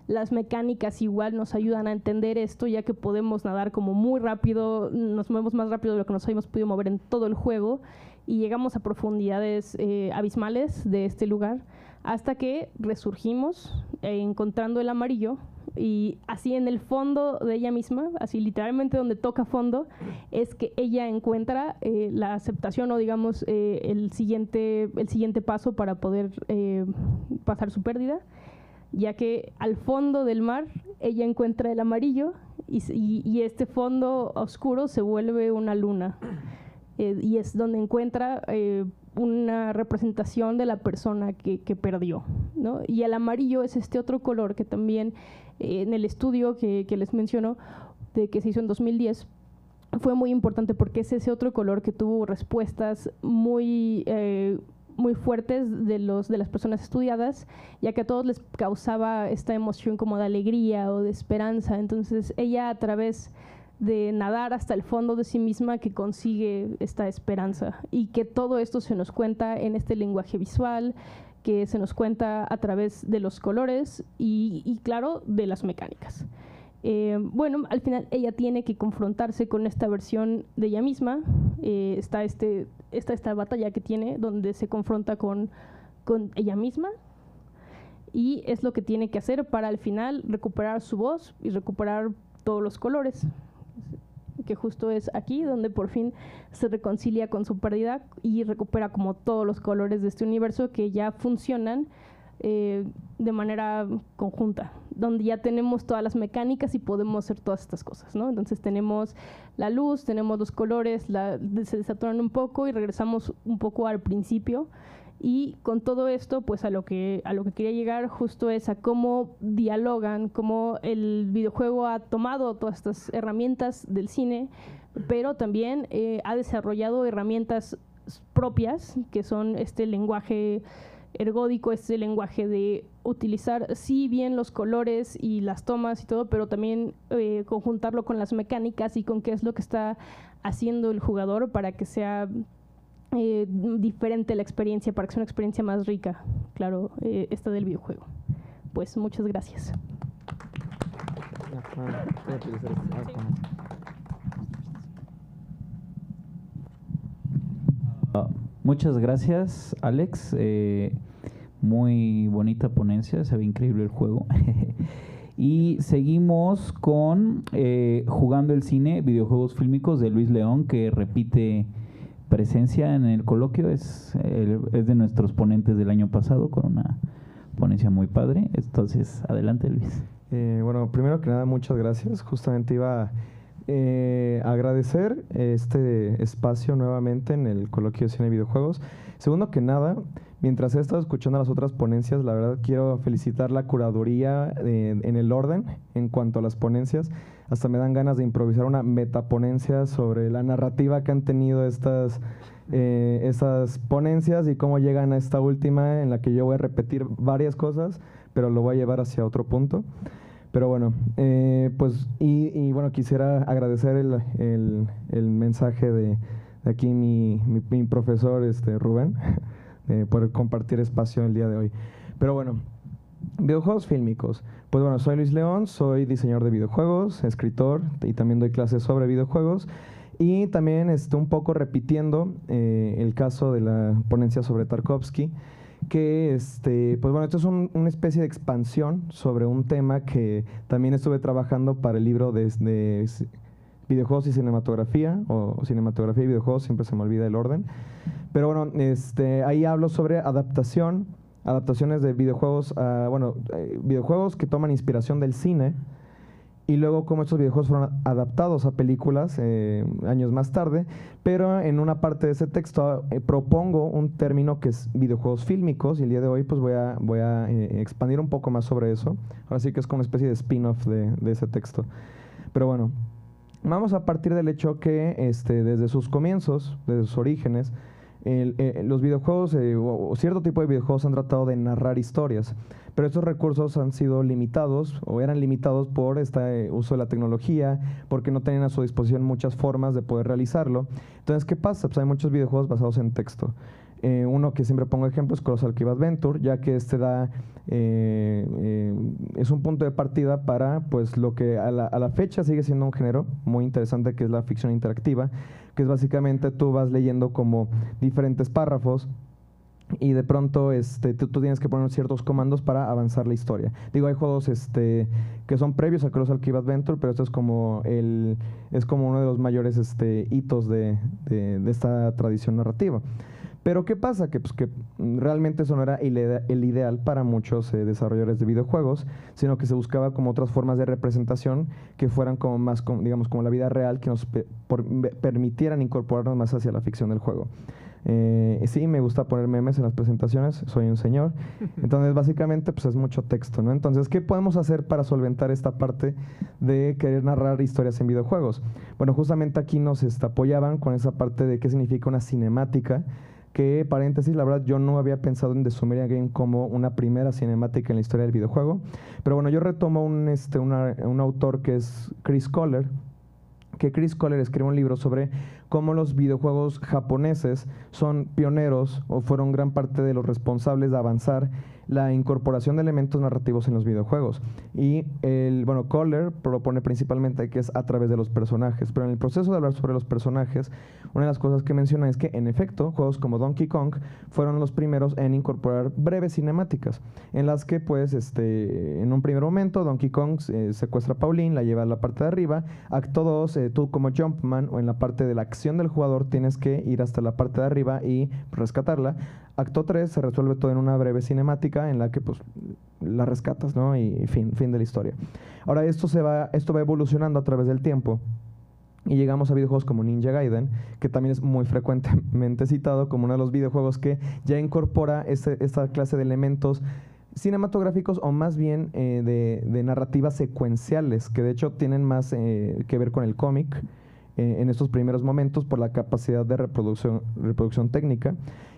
Las mecánicas igual nos ayudan a entender esto, ya que podemos nadar como muy rápido, nos movemos más rápido de lo que nos habíamos podido mover en todo el juego, y llegamos a profundidades abismales de este lugar, hasta que resurgimos encontrando el amarillo, y así en el fondo de ella misma, así literalmente donde toca fondo, es que ella encuentra la aceptación, o digamos el siguiente paso para poder pasar su pérdida, ya que al fondo del mar ella encuentra el amarillo, y este fondo oscuro se vuelve una luna, y es donde encuentra una representación de la persona que perdió, ¿no? Y el amarillo es este otro color que también en el estudio que les menciono, de que se hizo en 2010, fue muy importante, porque es ese otro color que tuvo respuestas muy fuertes de las personas estudiadas, ya que a todos les causaba esta emoción como de alegría o de esperanza. Entonces ella, a través de nadar hasta el fondo de sí misma, que consigue esta esperanza, y que todo esto se nos cuenta en este lenguaje visual, que se nos cuenta a través de los colores y claro, de las mecánicas. Bueno, al final ella tiene que confrontarse con esta versión de ella misma. Está esta batalla que tiene, donde se confronta con ella misma, y es lo que tiene que hacer para al final recuperar su voz y recuperar todos los colores, que justo es aquí donde por fin se reconcilia con su pérdida y recupera como todos los colores de este universo que ya funcionan de manera conjunta, donde ya tenemos todas las mecánicas y podemos hacer todas estas cosas, ¿no? Entonces tenemos la luz, tenemos los colores, se desaturan un poco y regresamos un poco al principio, Y con todo esto, pues a lo que quería llegar justo es a cómo dialogan, cómo el videojuego ha tomado todas estas herramientas del cine, pero también ha desarrollado herramientas propias, que son este lenguaje ergódico, este lenguaje de utilizar sí bien los colores y las tomas y todo, pero también conjuntarlo con las mecánicas y con qué es lo que está haciendo el jugador para que sea diferente la experiencia, para que sea una experiencia más rica, claro, esta del videojuego. Pues muchas gracias.
Muchas gracias, Alex. Muy bonita ponencia, se ve increíble el juego. Y seguimos con Jugando el Cine, videojuegos fílmicos de Luis León, que repite presencia en el coloquio. Es de nuestros ponentes del año pasado, con una ponencia muy padre. Entonces, adelante, Luis.
Bueno, primero que nada, muchas gracias. Justamente iba a agradecer este espacio nuevamente en el coloquio de cine y videojuegos. Segundo que nada, mientras he estado escuchando las otras ponencias, la verdad quiero felicitar la curaduría en el orden en cuanto a las ponencias. Hasta me dan ganas de improvisar una metaponencia sobre la narrativa que han tenido estas ponencias y cómo llegan a esta última, en la que yo voy a repetir varias cosas, pero lo voy a llevar hacia otro punto. Pero bueno, pues bueno, quisiera agradecer el mensaje de aquí mi profesor Rubén, por compartir espacio el día de hoy. Pero bueno, videojuegos fílmicos. Pues bueno, soy Luis León, soy diseñador de videojuegos, escritor, y también doy clases sobre videojuegos. Y también un poco repitiendo el caso de la ponencia sobre Tarkovsky, que pues bueno, esto es una especie de expansión sobre un tema que también estuve trabajando para el libro de videojuegos y cinematografía, o cinematografía y videojuegos, siempre se me olvida el orden. Pero bueno, ahí hablo sobre adaptaciones de videojuegos, videojuegos que toman inspiración del cine, y luego cómo estos videojuegos fueron adaptados a películas años más tarde. Pero en una parte de ese texto propongo un término que es videojuegos fílmicos, y el día de hoy pues voy a expandir un poco más sobre eso. Ahora sí que es como una especie de spin-off de ese texto. Pero bueno, vamos a partir del hecho que desde sus comienzos, desde sus orígenes, los videojuegos o cierto tipo de videojuegos han tratado de narrar historias, pero estos recursos han sido limitados o eran limitados por este uso de la tecnología, porque no tenían a su disposición muchas formas de poder realizarlo. Entonces, ¿qué pasa? Pues hay muchos videojuegos basados en texto. Uno que siempre pongo ejemplo es Colossal Cave Adventure, ya que es un punto de partida para pues lo que a la fecha sigue siendo un género muy interesante, que es la ficción interactiva, que es básicamente tú vas leyendo como diferentes párrafos y de pronto tú tienes que poner ciertos comandos para avanzar la historia. Digo, hay juegos que son previos a Colossal Cave Adventure, pero esto es como uno de los mayores hitos de esta tradición narrativa. Pero ¿qué pasa? Que realmente eso no era el ideal para muchos desarrolladores de videojuegos, sino que se buscaba como otras formas de representación que fueran como más, digamos, como la vida real, que nos permitieran incorporarnos más hacia la ficción del juego. Sí, me gusta poner memes en las presentaciones, soy un señor. Entonces, básicamente, pues es mucho texto, ¿no? Entonces, ¿qué podemos hacer para solventar esta parte de querer narrar historias en videojuegos? Bueno, justamente aquí nos apoyaban con esa parte de qué significa una cinemática, que, paréntesis, la verdad yo no había pensado en The Sumeria Game como una primera cinemática en la historia del videojuego, pero bueno, yo retomo un autor que es Chris Kohler, escribe un libro sobre cómo los videojuegos japoneses son pioneros o fueron gran parte de los responsables de avanzar la incorporación de elementos narrativos en los videojuegos. Y Kohler propone principalmente que es a través de los personajes, pero en el proceso de hablar sobre los personajes, una de las cosas que menciona es que, en efecto, juegos como Donkey Kong fueron los primeros en incorporar breves cinemáticas, en las que, pues, en un primer momento, Donkey Kong secuestra a Pauline, la lleva a la parte de arriba. Acto 2, tú como Jumpman, o en la parte de la acción del jugador, tienes que ir hasta la parte de arriba y rescatarla. Acto 3 se resuelve todo en una breve cinemática en la que pues la rescatas, ¿no? Y fin de la historia. Ahora, esto va evolucionando a través del tiempo, Y llegamos a videojuegos como Ninja Gaiden, que también es muy frecuentemente citado como uno de los videojuegos que ya incorpora esta clase de elementos cinematográficos o más bien de narrativas secuenciales, que de hecho tienen más que ver con el cómic en estos primeros momentos por la capacidad de reproducción técnica.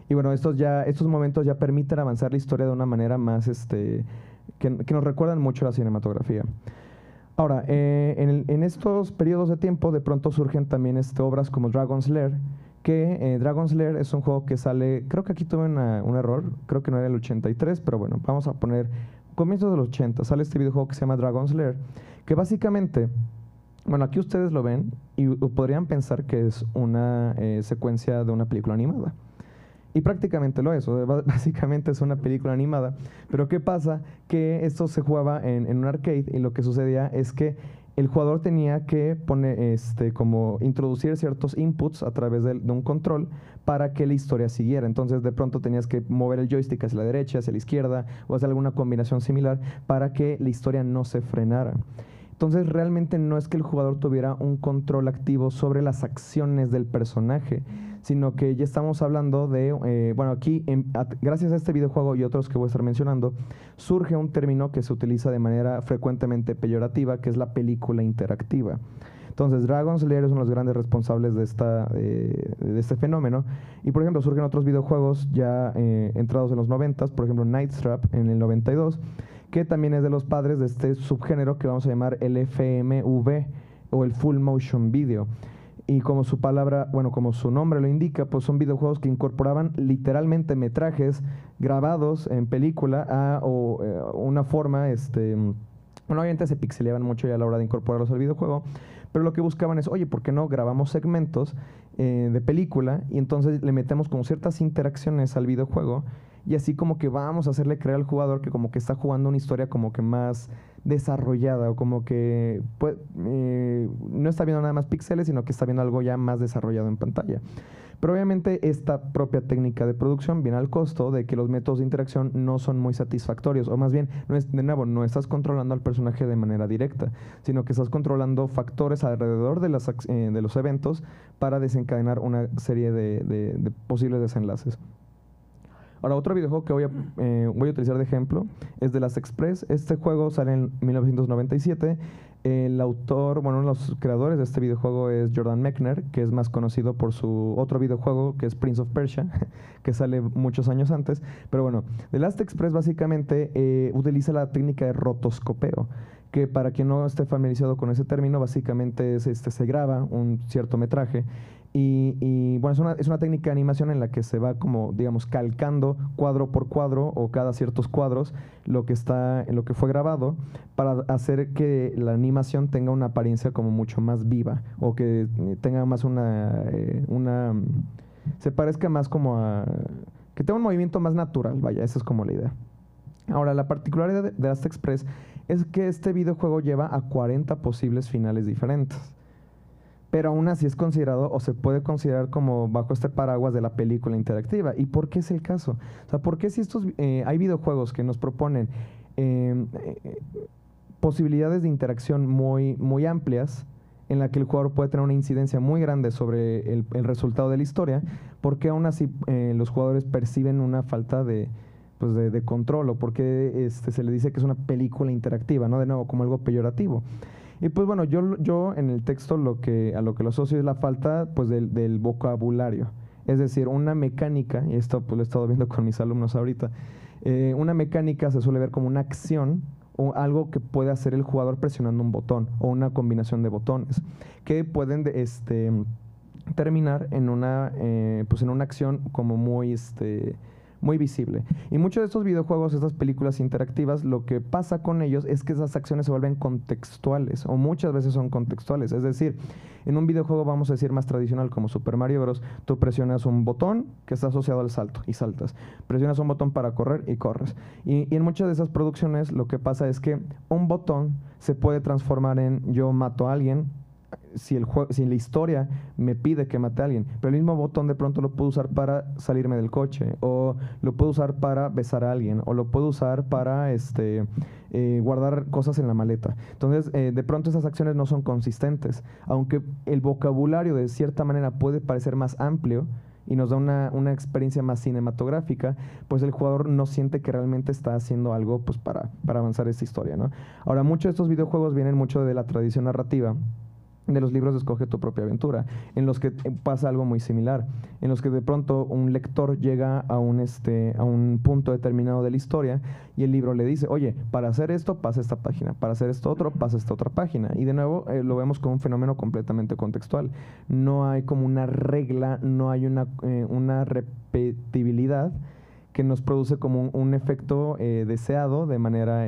Y bueno, estos momentos ya permiten avanzar la historia de una manera más que nos recuerdan mucho a la cinematografía. Ahora, en estos periodos de tiempo de pronto surgen también obras como Dragon's Lair, que Dragon's Lair es un juego que sale, creo que aquí tuve un error, creo que no era el 83, pero bueno, vamos a poner comienzos de los 80, sale este videojuego que se llama Dragon's Lair, que básicamente, bueno, aquí ustedes lo ven y podrían pensar que es una secuencia de una película animada. Y prácticamente lo es, básicamente es una película animada. Pero ¿qué pasa? Que esto se jugaba en un arcade y lo que sucedía es que el jugador tenía que como introducir ciertos inputs a través de un control para que la historia siguiera. Entonces de pronto tenías que mover el joystick hacia la derecha, hacia la izquierda o hacer alguna combinación similar para que la historia no se frenara. Entonces realmente no es que el jugador tuviera un control activo sobre las acciones del personaje, sino que ya estamos hablando de, bueno, aquí gracias a este videojuego y otros que voy a estar mencionando, surge un término que se utiliza de manera frecuentemente peyorativa, que es la película interactiva. Entonces, Dragon's Lair es uno de los grandes responsables de este fenómeno. Y, por ejemplo, surgen otros videojuegos ya entrados en los 90s, por ejemplo, Night Trap en el 92, que también es de los padres de este subgénero que vamos a llamar el FMV o el Full Motion Video. Y como su palabra, bueno, como su nombre lo indica, pues son videojuegos que incorporaban literalmente metrajes grabados en película o una forma, bueno, obviamente se pixeleaban mucho ya a la hora de incorporarlos al videojuego, pero lo que buscaban es, oye, ¿por qué no grabamos segmentos de película y entonces le metemos como ciertas interacciones al videojuego y así como que vamos a hacerle creer al jugador que como que está jugando una historia como que más desarrollada o como que no está viendo nada más píxeles, sino que está viendo algo ya más desarrollado en pantalla. Pero obviamente esta propia técnica de producción viene al costo de que los métodos de interacción no son muy satisfactorios, o más bien, no estás controlando al personaje de manera directa, sino que estás controlando factores alrededor de los eventos para desencadenar una serie de posibles desenlaces. Ahora, otro videojuego que voy a utilizar de ejemplo es The Last Express. Este juego sale en 1997. El autor, bueno, uno de los creadores de este videojuego es Jordan Mechner, que es más conocido por su otro videojuego que es Prince of Persia, que sale muchos años antes. Pero bueno, The Last Express básicamente utiliza la técnica de rotoscopeo, que para quien no esté familiarizado con ese término, básicamente es, se graba un cierto metraje y bueno, es una técnica de animación en la que se va como, digamos, calcando cuadro por cuadro o cada ciertos cuadros lo que fue grabado para hacer que la animación tenga una apariencia como mucho más viva o que tenga más se parezca más como que tenga un movimiento más natural, vaya, esa es como la idea. Ahora, la particularidad de Last Express es que este videojuego lleva a 40 posibles finales diferentes. Pero aún así es considerado o se puede considerar como bajo este paraguas de la película interactiva. ¿Y por qué es el caso? O sea, ¿por qué si hay videojuegos que nos proponen posibilidades de interacción muy, muy amplias, en la que el jugador puede tener una incidencia muy grande sobre el resultado de la historia, por qué aún así los jugadores perciben una falta de control o por qué se le dice que es una película interactiva, ¿no? De nuevo, como algo peyorativo. Y pues bueno, yo en el texto a lo que lo asocio es la falta pues del vocabulario. Es decir, una mecánica, y esto pues lo he estado viendo con mis alumnos ahorita, una mecánica se suele ver como una acción o algo que puede hacer el jugador presionando un botón o una combinación de botones que pueden terminar en una acción como muy visible. Y muchos de estos videojuegos, estas películas interactivas, lo que pasa con ellos es que esas acciones se vuelven contextuales o muchas veces son contextuales. Es decir, en un videojuego, vamos a decir más tradicional como Super Mario Bros., tú presionas un botón que está asociado al salto y saltas. Presionas un botón para correr y corres. Y en muchas de esas producciones lo que pasa es que un botón se puede transformar en yo mato a alguien, si la historia me pide que mate a alguien, pero el mismo botón de pronto lo puedo usar para salirme del coche, o lo puedo usar para besar a alguien, o lo puedo usar para guardar cosas en la maleta. Entonces, de pronto esas acciones no son consistentes, aunque el vocabulario de cierta manera puede parecer más amplio y nos da una experiencia más cinematográfica, pues el jugador no siente que realmente está haciendo algo pues para avanzar esta historia, ¿no? Ahora, muchos de estos videojuegos vienen mucho de la tradición narrativa de los libros de Escoge tu propia aventura, en los que pasa algo muy similar, en los que de pronto un lector llega a un punto determinado de la historia y el libro le dice, oye, para hacer esto pasa esta página, para hacer esto otro pasa esta otra página, y de nuevo lo vemos como un fenómeno completamente contextual. No hay como una regla, no hay una repetibilidad que nos produce como un efecto deseado de manera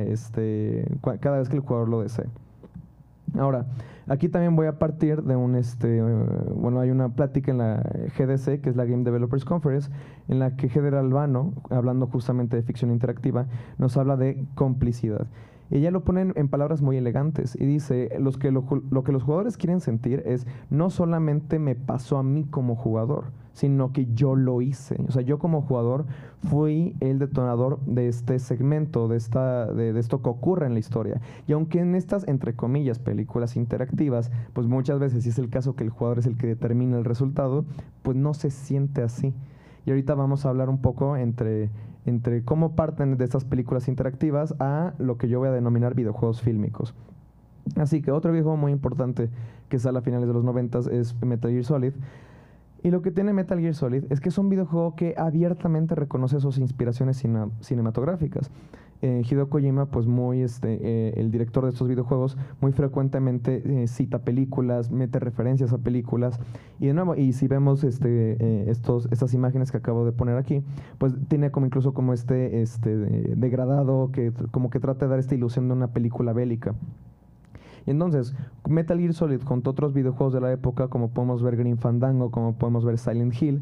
cada vez que el jugador lo desee. Ahora, aquí también voy a partir de hay una plática en la GDC, que es la Game Developers Conference, en la que Heather Albano, hablando justamente de ficción interactiva, nos habla de complicidad. Ella lo pone en palabras muy elegantes y dice, lo que los jugadores quieren sentir es, no solamente me pasó a mí como jugador, sino que yo lo hice. O sea, yo como jugador fui el detonador de este segmento, de esto que ocurre en la historia. Y aunque en estas, entre comillas, películas interactivas, pues muchas veces, si es el caso que el jugador es el que determina el resultado, pues no se siente así. Y ahorita vamos a hablar un poco entre cómo parten de estas películas interactivas a lo que yo voy a denominar videojuegos fílmicos. Así que otro videojuego muy importante que sale a finales de los 90 es Metal Gear Solid. Y lo que tiene Metal Gear Solid es que es un videojuego que abiertamente reconoce sus inspiraciones cinematográficas. Hideo Kojima, pues el director de estos videojuegos, muy frecuentemente cita películas, mete referencias a películas, y de nuevo, y si vemos estas imágenes que acabo de poner aquí, pues tiene como incluso como degradado que como que trata de dar esta ilusión de una película bélica. Y entonces, Metal Gear Solid, junto a otros videojuegos de la época, como podemos ver Grim Fandango, como podemos ver Silent Hill,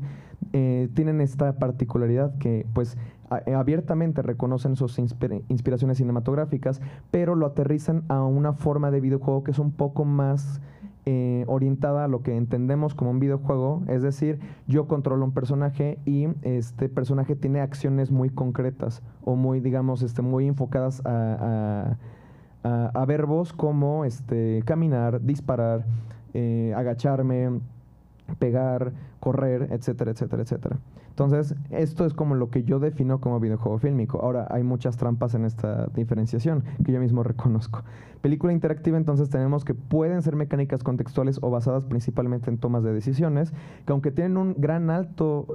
tienen esta particularidad que, pues, abiertamente reconocen sus inspiraciones cinematográficas, pero lo aterrizan a una forma de videojuego que es un poco más orientada a lo que entendemos como un videojuego, es decir, yo controlo un personaje y este personaje tiene acciones muy concretas o muy, digamos, muy enfocadas a verbos como caminar, disparar, agacharme, pegar, correr, etcétera, etcétera, etcétera. Entonces, esto es como lo que yo defino como videojuego fílmico. Ahora, hay muchas trampas en esta diferenciación que yo mismo reconozco. Película interactiva, entonces, tenemos que pueden ser mecánicas contextuales o basadas principalmente en tomas de decisiones, que aunque tienen un alto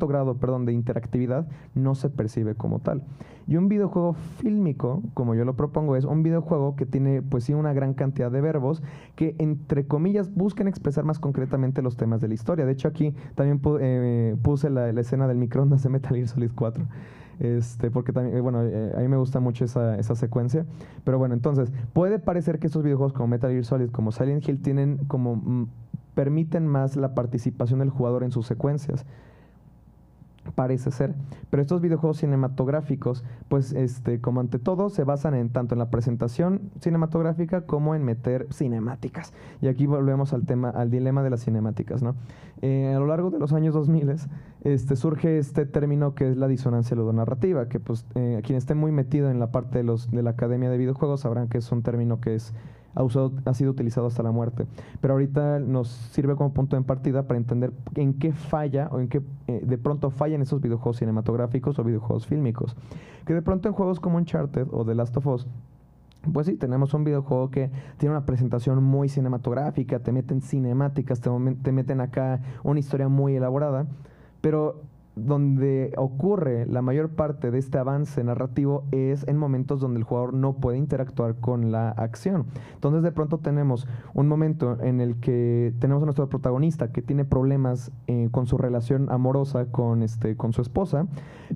grado de interactividad, no se percibe como tal. Y un videojuego fílmico, como yo lo propongo, es un videojuego que tiene, pues sí, una gran cantidad de verbos que, entre comillas, busquen expresar más concretamente los temas de la historia. De hecho, aquí también puse la escena del microondas de Metal Gear Solid 4. Porque también, a mí me gusta mucho esa secuencia. Pero bueno, entonces, puede parecer que estos videojuegos como Metal Gear Solid, como Silent Hill, permiten más la participación del jugador en sus secuencias. Parece ser, pero estos videojuegos cinematográficos, pues como ante todo, se basan tanto en la presentación cinematográfica como en meter cinemáticas. Y aquí volvemos al dilema de las cinemáticas, ¿no? A lo largo de los años 2000 surge este término que es la disonancia ludonarrativa, que pues quien esté muy metido en la parte de la academia de videojuegos sabrán que es un término que ha sido utilizado hasta la muerte, pero ahorita nos sirve como punto de partida para entender en qué falla o en qué de pronto fallan esos videojuegos cinematográficos o videojuegos fílmicos, que de pronto en juegos como Uncharted o The Last of Us, pues sí, tenemos un videojuego que tiene una presentación muy cinematográfica, te meten cinemáticas, te meten acá una historia muy elaborada, pero donde ocurre la mayor parte de este avance narrativo es en momentos donde el jugador no puede interactuar con la acción. Entonces de pronto tenemos un momento en el que tenemos a nuestro protagonista que tiene problemas con su relación amorosa con su esposa,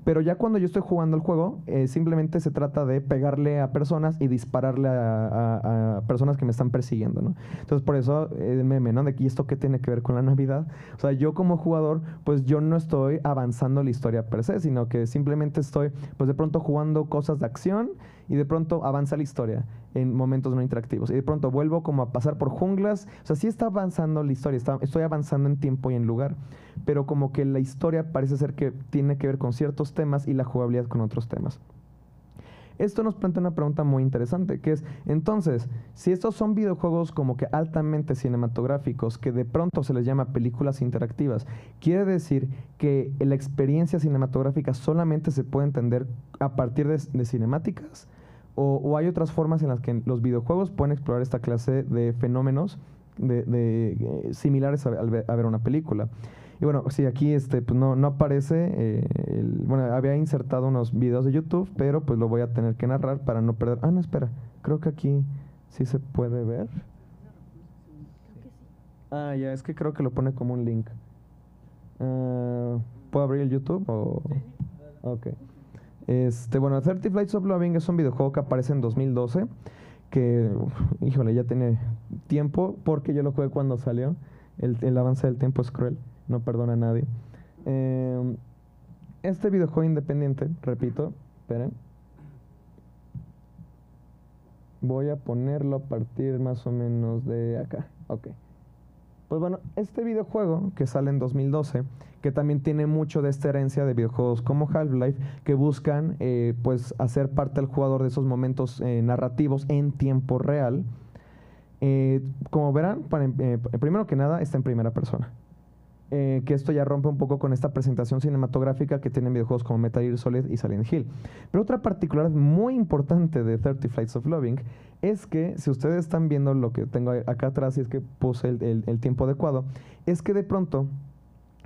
pero ya cuando yo estoy jugando el juego simplemente se trata de pegarle a personas y dispararle a personas que me están persiguiendo, ¿no? Entonces por eso el meme, ¿no? De que esto qué tiene que ver con la Navidad. O sea, yo como jugador, pues yo no estoy avanzando avanzando la historia per se, sino que simplemente estoy, pues de pronto jugando cosas de acción y de pronto avanza la historia en momentos no interactivos. Y de pronto vuelvo como a pasar por junglas. O sea, sí está avanzando la historia, estoy avanzando en tiempo y en lugar, pero como que la historia parece ser que tiene que ver con ciertos temas y la jugabilidad con otros temas. Esto nos plantea una pregunta muy interesante, que es, entonces, si estos son videojuegos como que altamente cinematográficos, que de pronto se les llama películas interactivas, ¿quiere decir que la experiencia cinematográfica solamente se puede entender a partir de cinemáticas? ¿O hay otras formas en las que los videojuegos pueden explorar esta clase de fenómenos similares a ver una película? Y bueno, sí, aquí pues no aparece, bueno, había insertado unos videos de YouTube, pero pues lo voy a tener que narrar para no perder. Ah, no, espera, creo que aquí sí se puede ver. Ah, ya, es que creo que lo pone como un link. ¿Puedo abrir el YouTube? Ok. Bueno, 30 Flights of Loving es un videojuego que aparece en 2012, que, híjole, ya tiene tiempo, porque yo lo jugué cuando salió. El avance del tiempo es cruel. No perdona a nadie. Este videojuego independiente, repito, esperen. Voy a ponerlo a partir más o menos de acá. Ok. Pues bueno, este videojuego que sale en 2012, que también tiene mucho de esta herencia de videojuegos como Half-Life, que buscan pues hacer parte del jugador de esos momentos narrativos en tiempo real. Como verán, primero que nada está en primera persona. Que esto ya rompe un poco con esta presentación cinematográfica que tienen videojuegos como Metal Gear Solid y Silent Hill. Pero otra particularidad muy importante de 30 Flights of Loving es que, si ustedes están viendo lo que tengo acá atrás, y es que puse el tiempo adecuado, es que de pronto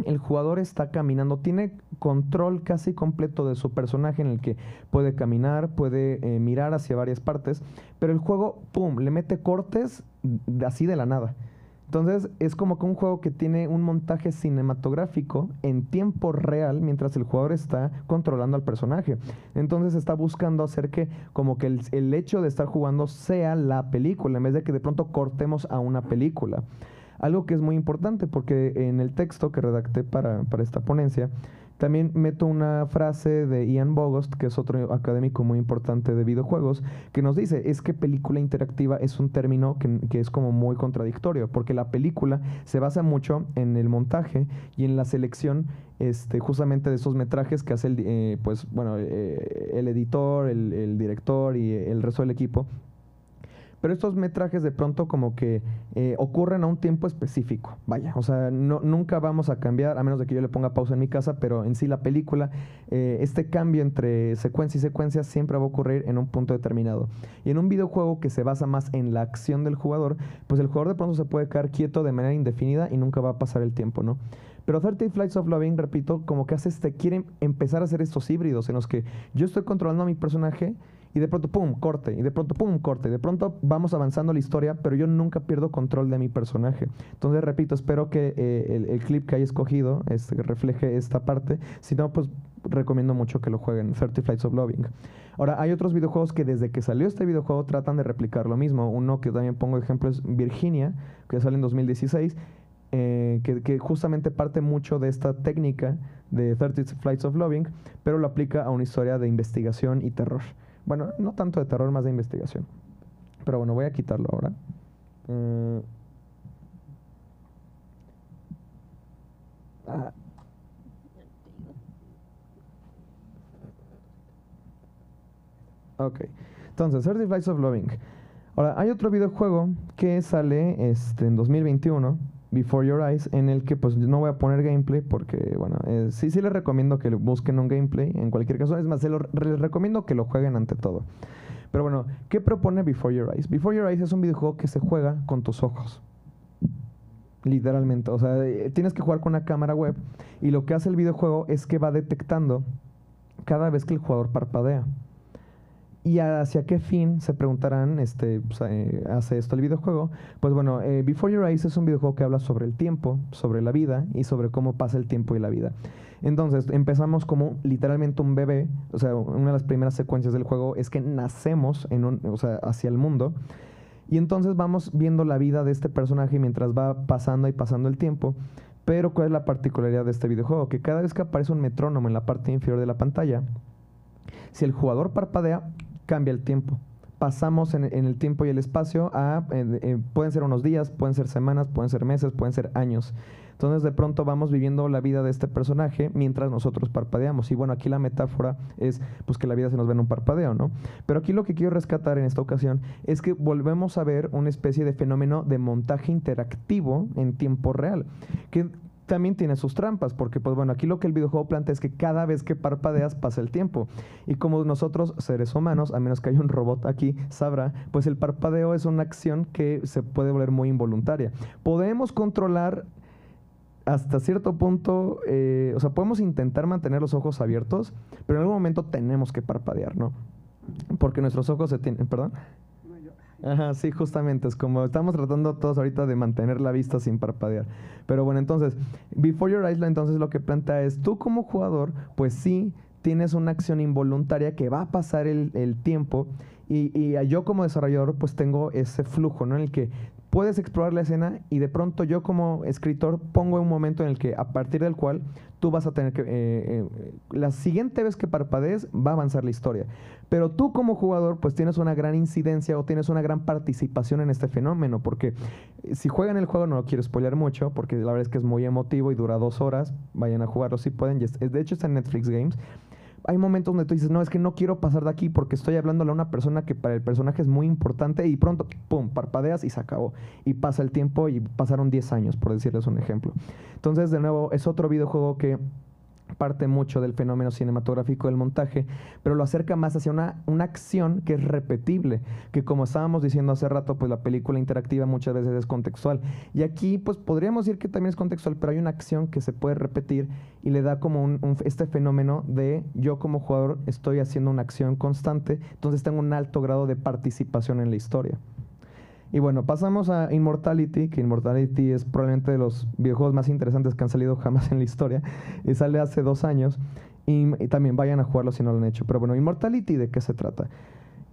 el jugador está caminando, tiene control casi completo de su personaje, en el que puede caminar, puede mirar hacia varias partes, pero el juego, ¡pum!, le mete cortes así de la nada. Entonces es como que un juego que tiene un montaje cinematográfico en tiempo real mientras el jugador está controlando al personaje. Entonces está buscando hacer que como que el hecho de estar jugando sea la película, en vez de que de pronto cortemos a una película. Algo que es muy importante, porque en el texto que redacté para esta ponencia, también meto una frase de Ian Bogost, que es otro académico muy importante de videojuegos, que nos dice, es que película interactiva es un término que es como muy contradictorio, porque la película se basa mucho en el montaje y en la selección justamente de esos metrajes que hace el editor, el director y el resto del equipo. Pero estos metrajes de pronto como que ocurren a un tiempo específico. Vaya, o sea, nunca vamos a cambiar, a menos de que yo le ponga pausa en mi casa, pero en sí la película, este cambio entre secuencia y secuencia siempre va a ocurrir en un punto determinado. Y en un videojuego que se basa más en la acción del jugador, pues el jugador de pronto se puede quedar quieto de manera indefinida y nunca va a pasar el tiempo, ¿no? Pero 30 Flights of Loving, repito, como que quiere empezar a hacer estos híbridos en los que yo estoy controlando a mi personaje y de pronto, pum, corte, y de pronto, pum, corte, y de pronto vamos avanzando la historia, pero yo nunca pierdo control de mi personaje. Entonces, repito, espero que el clip que haya escogido refleje esta parte. Si no, pues recomiendo mucho que lo jueguen, 30 Flights of Loving. Ahora, hay otros videojuegos que desde que salió este videojuego tratan de replicar lo mismo. Uno que también pongo ejemplo es Virginia, que sale en 2016, que justamente parte mucho de esta técnica de 30 Flights of Loving, pero lo aplica a una historia de investigación y terror. Bueno, no tanto de terror, más de investigación. Pero bueno, voy a quitarlo ahora. Ok, entonces, 30 Flights of Loving. Ahora, hay otro videojuego que sale en 2021, Before Your Eyes, en el que pues no voy a poner gameplay porque, bueno, sí les recomiendo que busquen un gameplay en cualquier caso. Es más, les recomiendo que lo jueguen ante todo. Pero bueno, ¿qué propone Before Your Eyes? Before Your Eyes es un videojuego que se juega con tus ojos. Literalmente, o sea, tienes que jugar con una cámara web y lo que hace el videojuego es que va detectando cada vez que el jugador parpadea. ¿Y hacia qué fin, se preguntarán, hace esto el videojuego? Pues bueno, Before Your Eyes es un videojuego que habla sobre el tiempo, sobre la vida y sobre cómo pasa el tiempo y la vida. Entonces, empezamos como literalmente un bebé. O sea, una de las primeras secuencias del juego es que nacemos hacia el mundo. Y entonces vamos viendo la vida de este personaje mientras va pasando y pasando el tiempo. Pero ¿cuál es la particularidad de este videojuego? Que cada vez que aparece un metrónomo en la parte inferior de la pantalla, si el jugador parpadea, cambia el tiempo. Pasamos en el tiempo y el espacio a, pueden ser unos días, pueden ser semanas, pueden ser meses, pueden ser años. Entonces de pronto vamos viviendo la vida de este personaje mientras nosotros parpadeamos. Y bueno, aquí la metáfora es pues que la vida se nos ve en un parpadeo, ¿no? Pero aquí lo que quiero rescatar en esta ocasión es que volvemos a ver una especie de fenómeno de montaje interactivo en tiempo real, que también tiene sus trampas, porque pues bueno, aquí lo que el videojuego plantea es que cada vez que parpadeas pasa el tiempo. Y como nosotros, seres humanos, a menos que haya un robot aquí, sabrá, pues el parpadeo es una acción que se puede volver muy involuntaria. Podemos controlar hasta cierto punto, o sea, podemos intentar mantener los ojos abiertos, pero en algún momento tenemos que parpadear, ¿no? Porque nuestros ojos se tienen, ¿perdón? Ajá, sí, justamente, es como estamos tratando todos ahorita de mantener la vista sin parpadear. Pero bueno, entonces, Before Your Eyes, entonces lo que plantea es, tú como jugador, pues sí, tienes una acción involuntaria que va a pasar el tiempo y yo como desarrollador, pues tengo ese flujo, ¿no? En el que puedes explorar la escena y de pronto yo como escritor pongo un momento en el que a partir del cual tú vas a tener que, la siguiente vez que parpadees va a avanzar la historia. Pero tú como jugador pues tienes una gran incidencia o tienes una gran participación en este fenómeno, porque si juegan el juego, no lo quiero spoilear mucho, porque la verdad es que es muy emotivo y dura 2 horas, vayan a jugarlo si pueden, de hecho está en Netflix Games. Hay momentos donde tú dices, no, es que no quiero pasar de aquí porque estoy hablándole a una persona que para el personaje es muy importante y pronto, pum, parpadeas y se acabó. Y pasa el tiempo y pasaron 10 años, por decirles un ejemplo. Entonces, de nuevo, es otro videojuego que parte mucho del fenómeno cinematográfico del montaje, pero lo acerca más hacia una acción que es repetible, que como estábamos diciendo hace rato, pues la película interactiva muchas veces es contextual. Y aquí, pues podríamos decir que también es contextual, pero hay una acción que se puede repetir y le da como este fenómeno de yo como jugador estoy haciendo una acción constante, entonces tengo un alto grado de participación en la historia. Y bueno, pasamos a Immortality, que Immortality es probablemente de los videojuegos más interesantes que han salido jamás en la historia. Y sale hace 2 años. Y también vayan a jugarlo si no lo han hecho. Pero bueno, Immortality, ¿de qué se trata?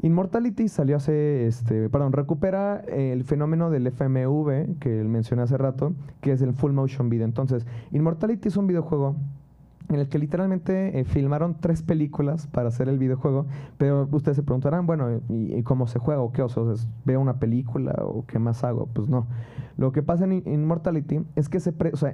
Immortality salió recupera el fenómeno del FMV, que mencioné hace rato, que es el Full Motion Video. Entonces, Immortality es un videojuego en el que literalmente filmaron 3 películas para hacer el videojuego, pero ustedes se preguntarán, bueno, ¿y cómo se juega? ¿O qué? O sea, ¿veo una película o qué más hago? Pues no. Lo que pasa en Immortality es que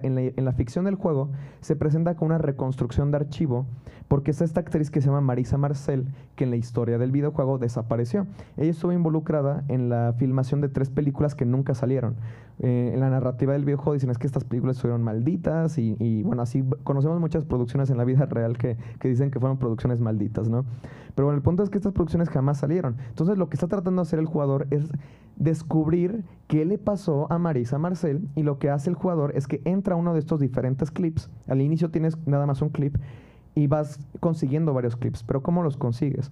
en la ficción del juego se presenta con una reconstrucción de archivo, porque es esta actriz que se llama Marisa Marcel, que en la historia del videojuego desapareció. Ella estuvo involucrada en la filmación de 3 películas que nunca salieron. En la narrativa del videojuego dicen es que estas películas estuvieron malditas y bueno, así conocemos muchas producciones en la vida real que dicen que fueron producciones malditas, ¿no? Pero bueno, el punto es que estas producciones jamás salieron. Entonces lo que está tratando de hacer el jugador es descubrir qué le pasó a Marisa Marcel, y lo que hace el jugador es que entra a uno de estos diferentes clips. Al inicio tienes nada más un clip y vas consiguiendo varios clips, pero ¿cómo los consigues?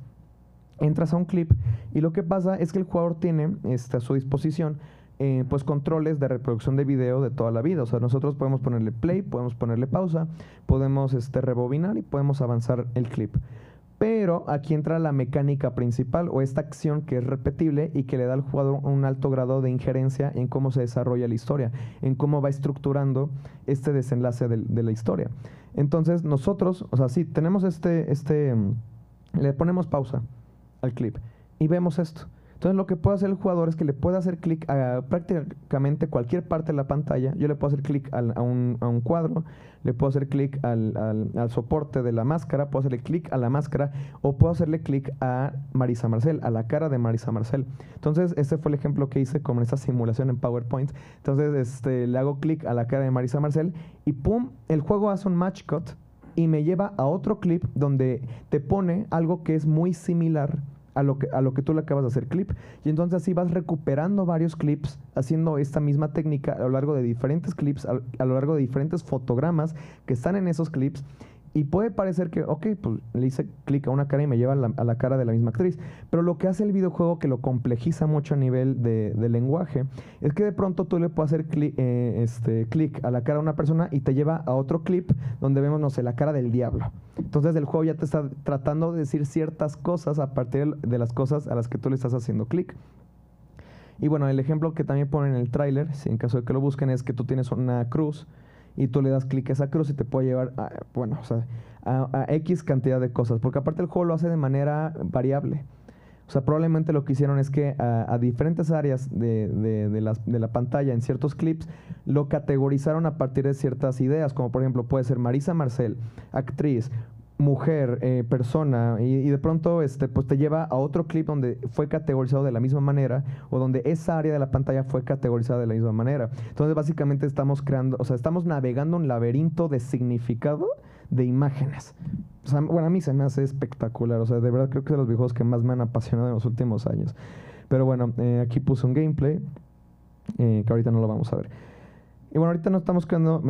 Entras a un clip y lo que pasa es que el jugador tiene a su disposición pues controles de reproducción de video de toda la vida. O sea, nosotros podemos ponerle play, podemos ponerle pausa, podemos rebobinar y podemos avanzar el clip. Pero aquí entra la mecánica principal o esta acción que es repetible y que le da al jugador un alto grado de injerencia en cómo se desarrolla la historia, en cómo va estructurando este desenlace de la historia. Entonces nosotros, o sea, sí, tenemos le ponemos pausa al clip y vemos esto. Entonces lo que puede hacer el jugador es que le puede hacer clic a prácticamente cualquier parte de la pantalla. Yo le puedo hacer clic a un cuadro, le puedo hacer clic al soporte de la máscara, puedo hacerle clic a la máscara o puedo hacerle clic a Marisa Marcel, a la cara de Marisa Marcel. Entonces ese fue el ejemplo que hice con esta simulación en PowerPoint. Entonces le hago clic a la cara de Marisa Marcel y ¡pum! El juego hace un match cut y me lleva a otro clip donde te pone algo que es muy similar a lo que tú le acabas de hacer clip. Y entonces así vas recuperando varios clips, haciendo esta misma técnica a lo largo de diferentes clips, a lo largo de diferentes fotogramas que están en esos clips. Y puede parecer que, ok, pues le hice clic a una cara y me lleva a la cara de la misma actriz. Pero lo que hace el videojuego, que lo complejiza mucho a nivel de lenguaje, es que de pronto tú le puedes hacer clic a la cara de una persona y te lleva a otro clip donde vemos, no sé, la cara del diablo. Entonces el juego ya te está tratando de decir ciertas cosas a partir de las cosas a las que tú le estás haciendo clic. Y bueno, el ejemplo que también ponen en el tráiler, si en caso de que lo busquen, es que tú tienes una cruz y tú le das clic a esa cruz y te puede llevar a, bueno, o sea, a X cantidad de cosas, porque aparte el juego lo hace de manera variable. O sea, probablemente lo que hicieron es que a diferentes áreas de la pantalla, en ciertos clips, lo categorizaron a partir de ciertas ideas, como por ejemplo puede ser Marisa Marcel, actriz, mujer, persona, y de pronto pues te lleva a otro clip donde fue categorizado de la misma manera, o donde esa área de la pantalla fue categorizada de la misma manera. Entonces básicamente estamos creando, o sea, estamos navegando un laberinto de significado de imágenes. O sea, bueno, a mí se me hace espectacular. O sea, de verdad creo que es de los videojuegos que más me han apasionado en los últimos años. Pero bueno, aquí puse un gameplay que ahorita no lo vamos a ver. Y bueno, ahorita nos estamos quedando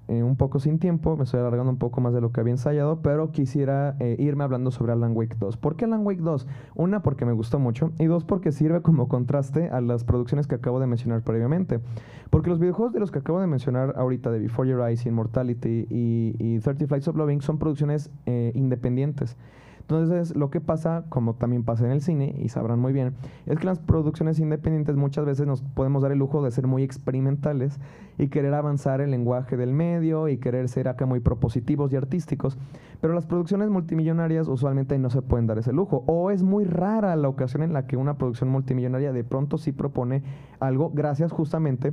un poco sin tiempo, me estoy alargando un poco más de lo que había ensayado, pero quisiera irme hablando sobre Alan Wake 2. ¿Por qué Alan Wake 2? Una, porque me gustó mucho, y dos, porque sirve como contraste a las producciones que acabo de mencionar previamente. Porque los videojuegos de los que acabo de mencionar ahorita, de Before Your Eyes, Immortality y 30 Flights of Loving, son producciones independientes. Entonces, lo que pasa, como también pasa en el cine, y sabrán muy bien, es que las producciones independientes muchas veces nos podemos dar el lujo de ser muy experimentales y querer avanzar el lenguaje del medio y querer ser acá muy propositivos y artísticos, pero las producciones multimillonarias usualmente no se pueden dar ese lujo, o es muy rara la ocasión en la que una producción multimillonaria de pronto sí propone algo gracias justamente.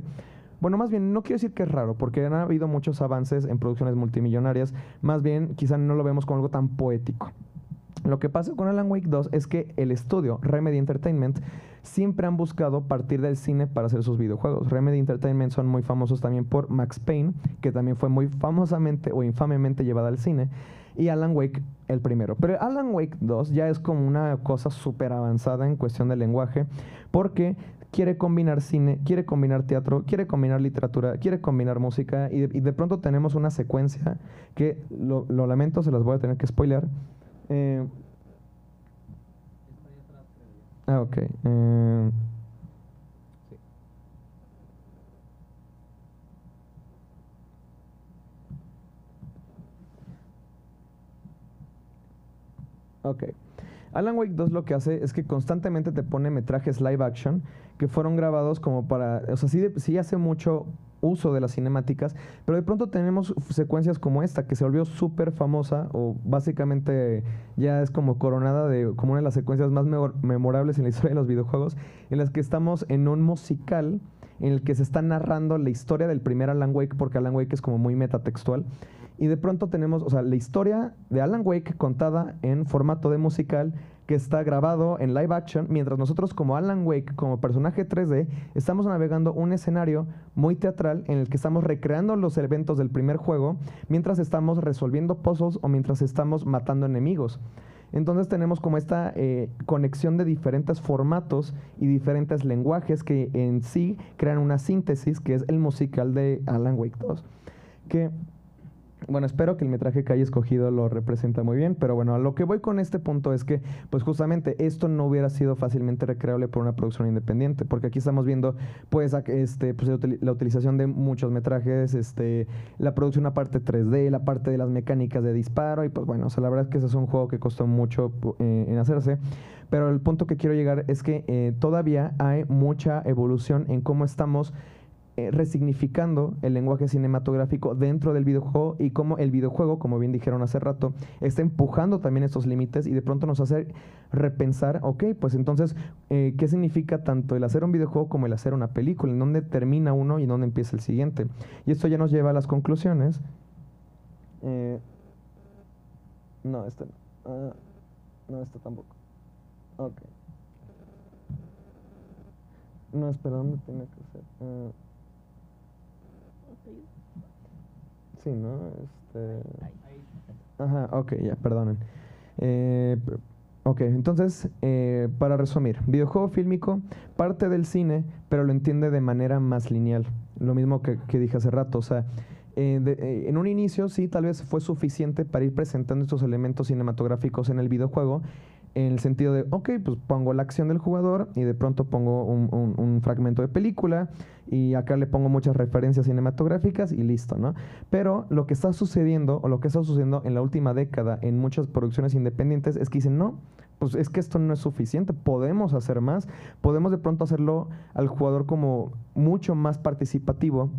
Bueno, más bien, no quiero decir que es raro, porque han habido muchos avances en producciones multimillonarias, más bien quizá no lo vemos como algo tan poético. Lo que pasa con Alan Wake 2 es que el estudio Remedy Entertainment siempre han buscado partir del cine para hacer sus videojuegos. Remedy Entertainment son muy famosos también por Max Payne, que también fue muy famosamente o infamemente llevada al cine, y Alan Wake el primero. Pero Alan Wake 2 ya es como una cosa súper avanzada en cuestión del lenguaje, porque quiere combinar cine, quiere combinar teatro, quiere combinar literatura, quiere combinar música, y de pronto tenemos una secuencia que, lo lamento, se las voy a tener que spoilear. Ok. Ok. Alan Wake 2 lo que hace es que constantemente te pone metrajes live action que fueron grabados como para... O sea, sí hace mucho uso de las cinemáticas, pero de pronto tenemos secuencias como esta, que se volvió súper famosa, o básicamente ya es como coronada de como una de las secuencias más memorables en la historia de los videojuegos, en las que estamos en un musical en el que se está narrando la historia del primer Alan Wake, porque Alan Wake es como muy metatextual, y de pronto tenemos, o sea, la historia de Alan Wake contada en formato de musical, que está grabado en live action, mientras nosotros como Alan Wake, como personaje 3D, estamos navegando un escenario muy teatral en el que estamos recreando los eventos del primer juego, mientras estamos resolviendo puzzles o mientras estamos matando enemigos. Entonces tenemos como esta conexión de diferentes formatos y diferentes lenguajes que en sí crean una síntesis, que es el musical de Alan Wake 2, que... Bueno, espero que el metraje que haya escogido lo representa muy bien, pero bueno, a lo que voy con este punto es que, pues justamente, esto no hubiera sido fácilmente recreable por una producción independiente, porque aquí estamos viendo, pues, la utilización de muchos metrajes, la producción aparte 3D, la parte de las mecánicas de disparo, y pues bueno, o sea, la verdad es que ese es un juego que costó mucho en hacerse, pero el punto que quiero llegar es que todavía hay mucha evolución en cómo estamos resignificando el lenguaje cinematográfico dentro del videojuego, y cómo el videojuego, como bien dijeron hace rato, está empujando también estos límites y de pronto nos hace repensar, ok, pues entonces, ¿qué significa tanto el hacer un videojuego como el hacer una película? ¿En dónde termina uno y dónde empieza el siguiente? Y esto ya nos lleva a las conclusiones. No, no, tampoco. Ok. No, espera, ¿dónde tiene que ser? Sí, ¿no? Ajá, ok, ya, perdonen. Ok, entonces, para resumir, videojuego fílmico parte del cine, pero lo entiende de manera más lineal. Lo mismo que dije hace rato, o sea, en un inicio sí, tal vez fue suficiente para ir presentando estos elementos cinematográficos en el videojuego, en el sentido de, ok, pues pongo la acción del jugador y de pronto pongo un fragmento de película y acá le pongo muchas referencias cinematográficas y listo, ¿no? Pero lo que está sucediendo, o lo que está sucediendo en la última década en muchas producciones independientes, es que dicen, no, pues es que esto no es suficiente, podemos hacer más, podemos de pronto hacerlo al jugador como mucho más participativo,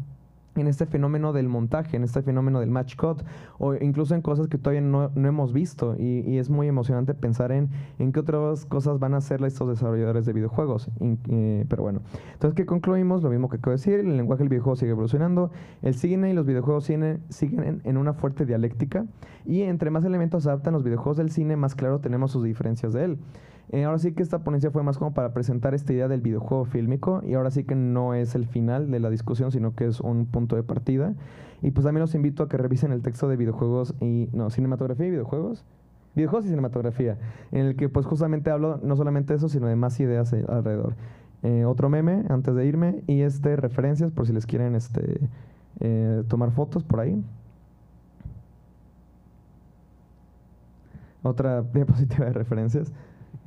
en este fenómeno del montaje, en este fenómeno del match cut, o incluso en cosas que todavía no hemos visto, y es muy emocionante pensar en qué otras cosas van a hacer estos desarrolladores de videojuegos. Pero bueno, entonces, ¿qué concluimos? Lo mismo que acabo de decir, el lenguaje del videojuego sigue evolucionando, el cine y los videojuegos siguen en una fuerte dialéctica, y entre más elementos se adaptan los videojuegos del cine, más claro tenemos sus diferencias de él. Ahora sí que esta ponencia fue más como para presentar esta idea del videojuego fílmico, y ahora sí que no es el final de la discusión, sino que es un punto de partida. Y pues también los invito a que revisen el texto de cinematografía y videojuegos y cinematografía, en el que pues justamente hablo no solamente de eso, sino de más ideas alrededor. Otro meme antes de irme, y referencias por si les quieren tomar fotos por ahí. Otra diapositiva de referencias,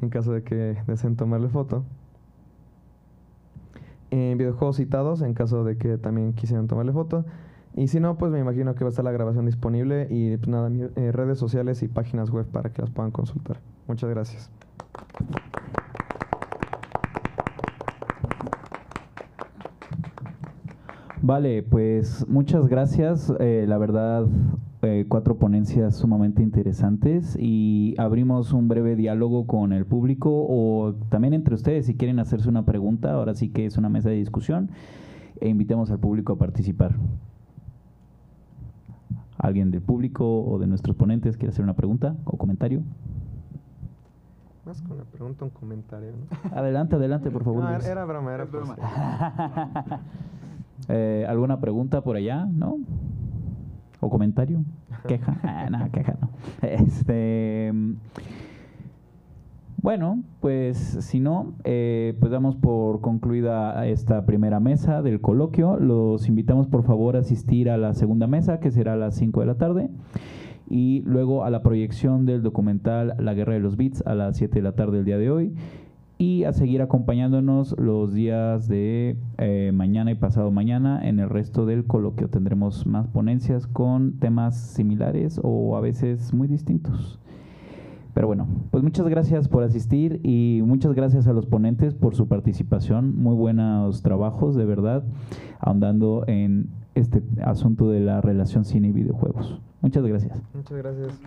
en caso de que deseen tomarle foto. Videojuegos citados, en caso de que también quisieran tomarle foto. Y si no, pues me imagino que va a estar la grabación disponible, y pues nada, redes sociales y páginas web para que las puedan consultar. Muchas gracias.
Vale, pues muchas gracias. La verdad, 4 ponencias sumamente interesantes, y abrimos un breve diálogo con el público, o también entre ustedes si quieren hacerse una pregunta. Ahora sí que es una mesa de discusión, e invitemos al público a participar. ¿Alguien del público o de nuestros ponentes quiere hacer una pregunta o comentario?
Más con una pregunta, un comentario, ¿no?
Adelante, por favor.
No,
Luis.
era broma, era broma.
¿Alguna pregunta por allá, no? ¿O comentario? ¿Queja? No, queja no. Bueno, pues si no, pues damos por concluida esta primera mesa del coloquio. Los invitamos por favor a asistir a la segunda mesa, que será a las 5 de la tarde, y luego a la proyección del documental La Guerra de los Bits a las 7 de la tarde del día de hoy, y a seguir acompañándonos los días de mañana y pasado mañana en el resto del coloquio. Tendremos más ponencias con temas similares o a veces muy distintos. Pero bueno, pues muchas gracias por asistir, y muchas gracias a los ponentes por su participación. Muy buenos trabajos, de verdad, ahondando en este asunto de la relación cine y videojuegos. Muchas gracias.
Muchas gracias.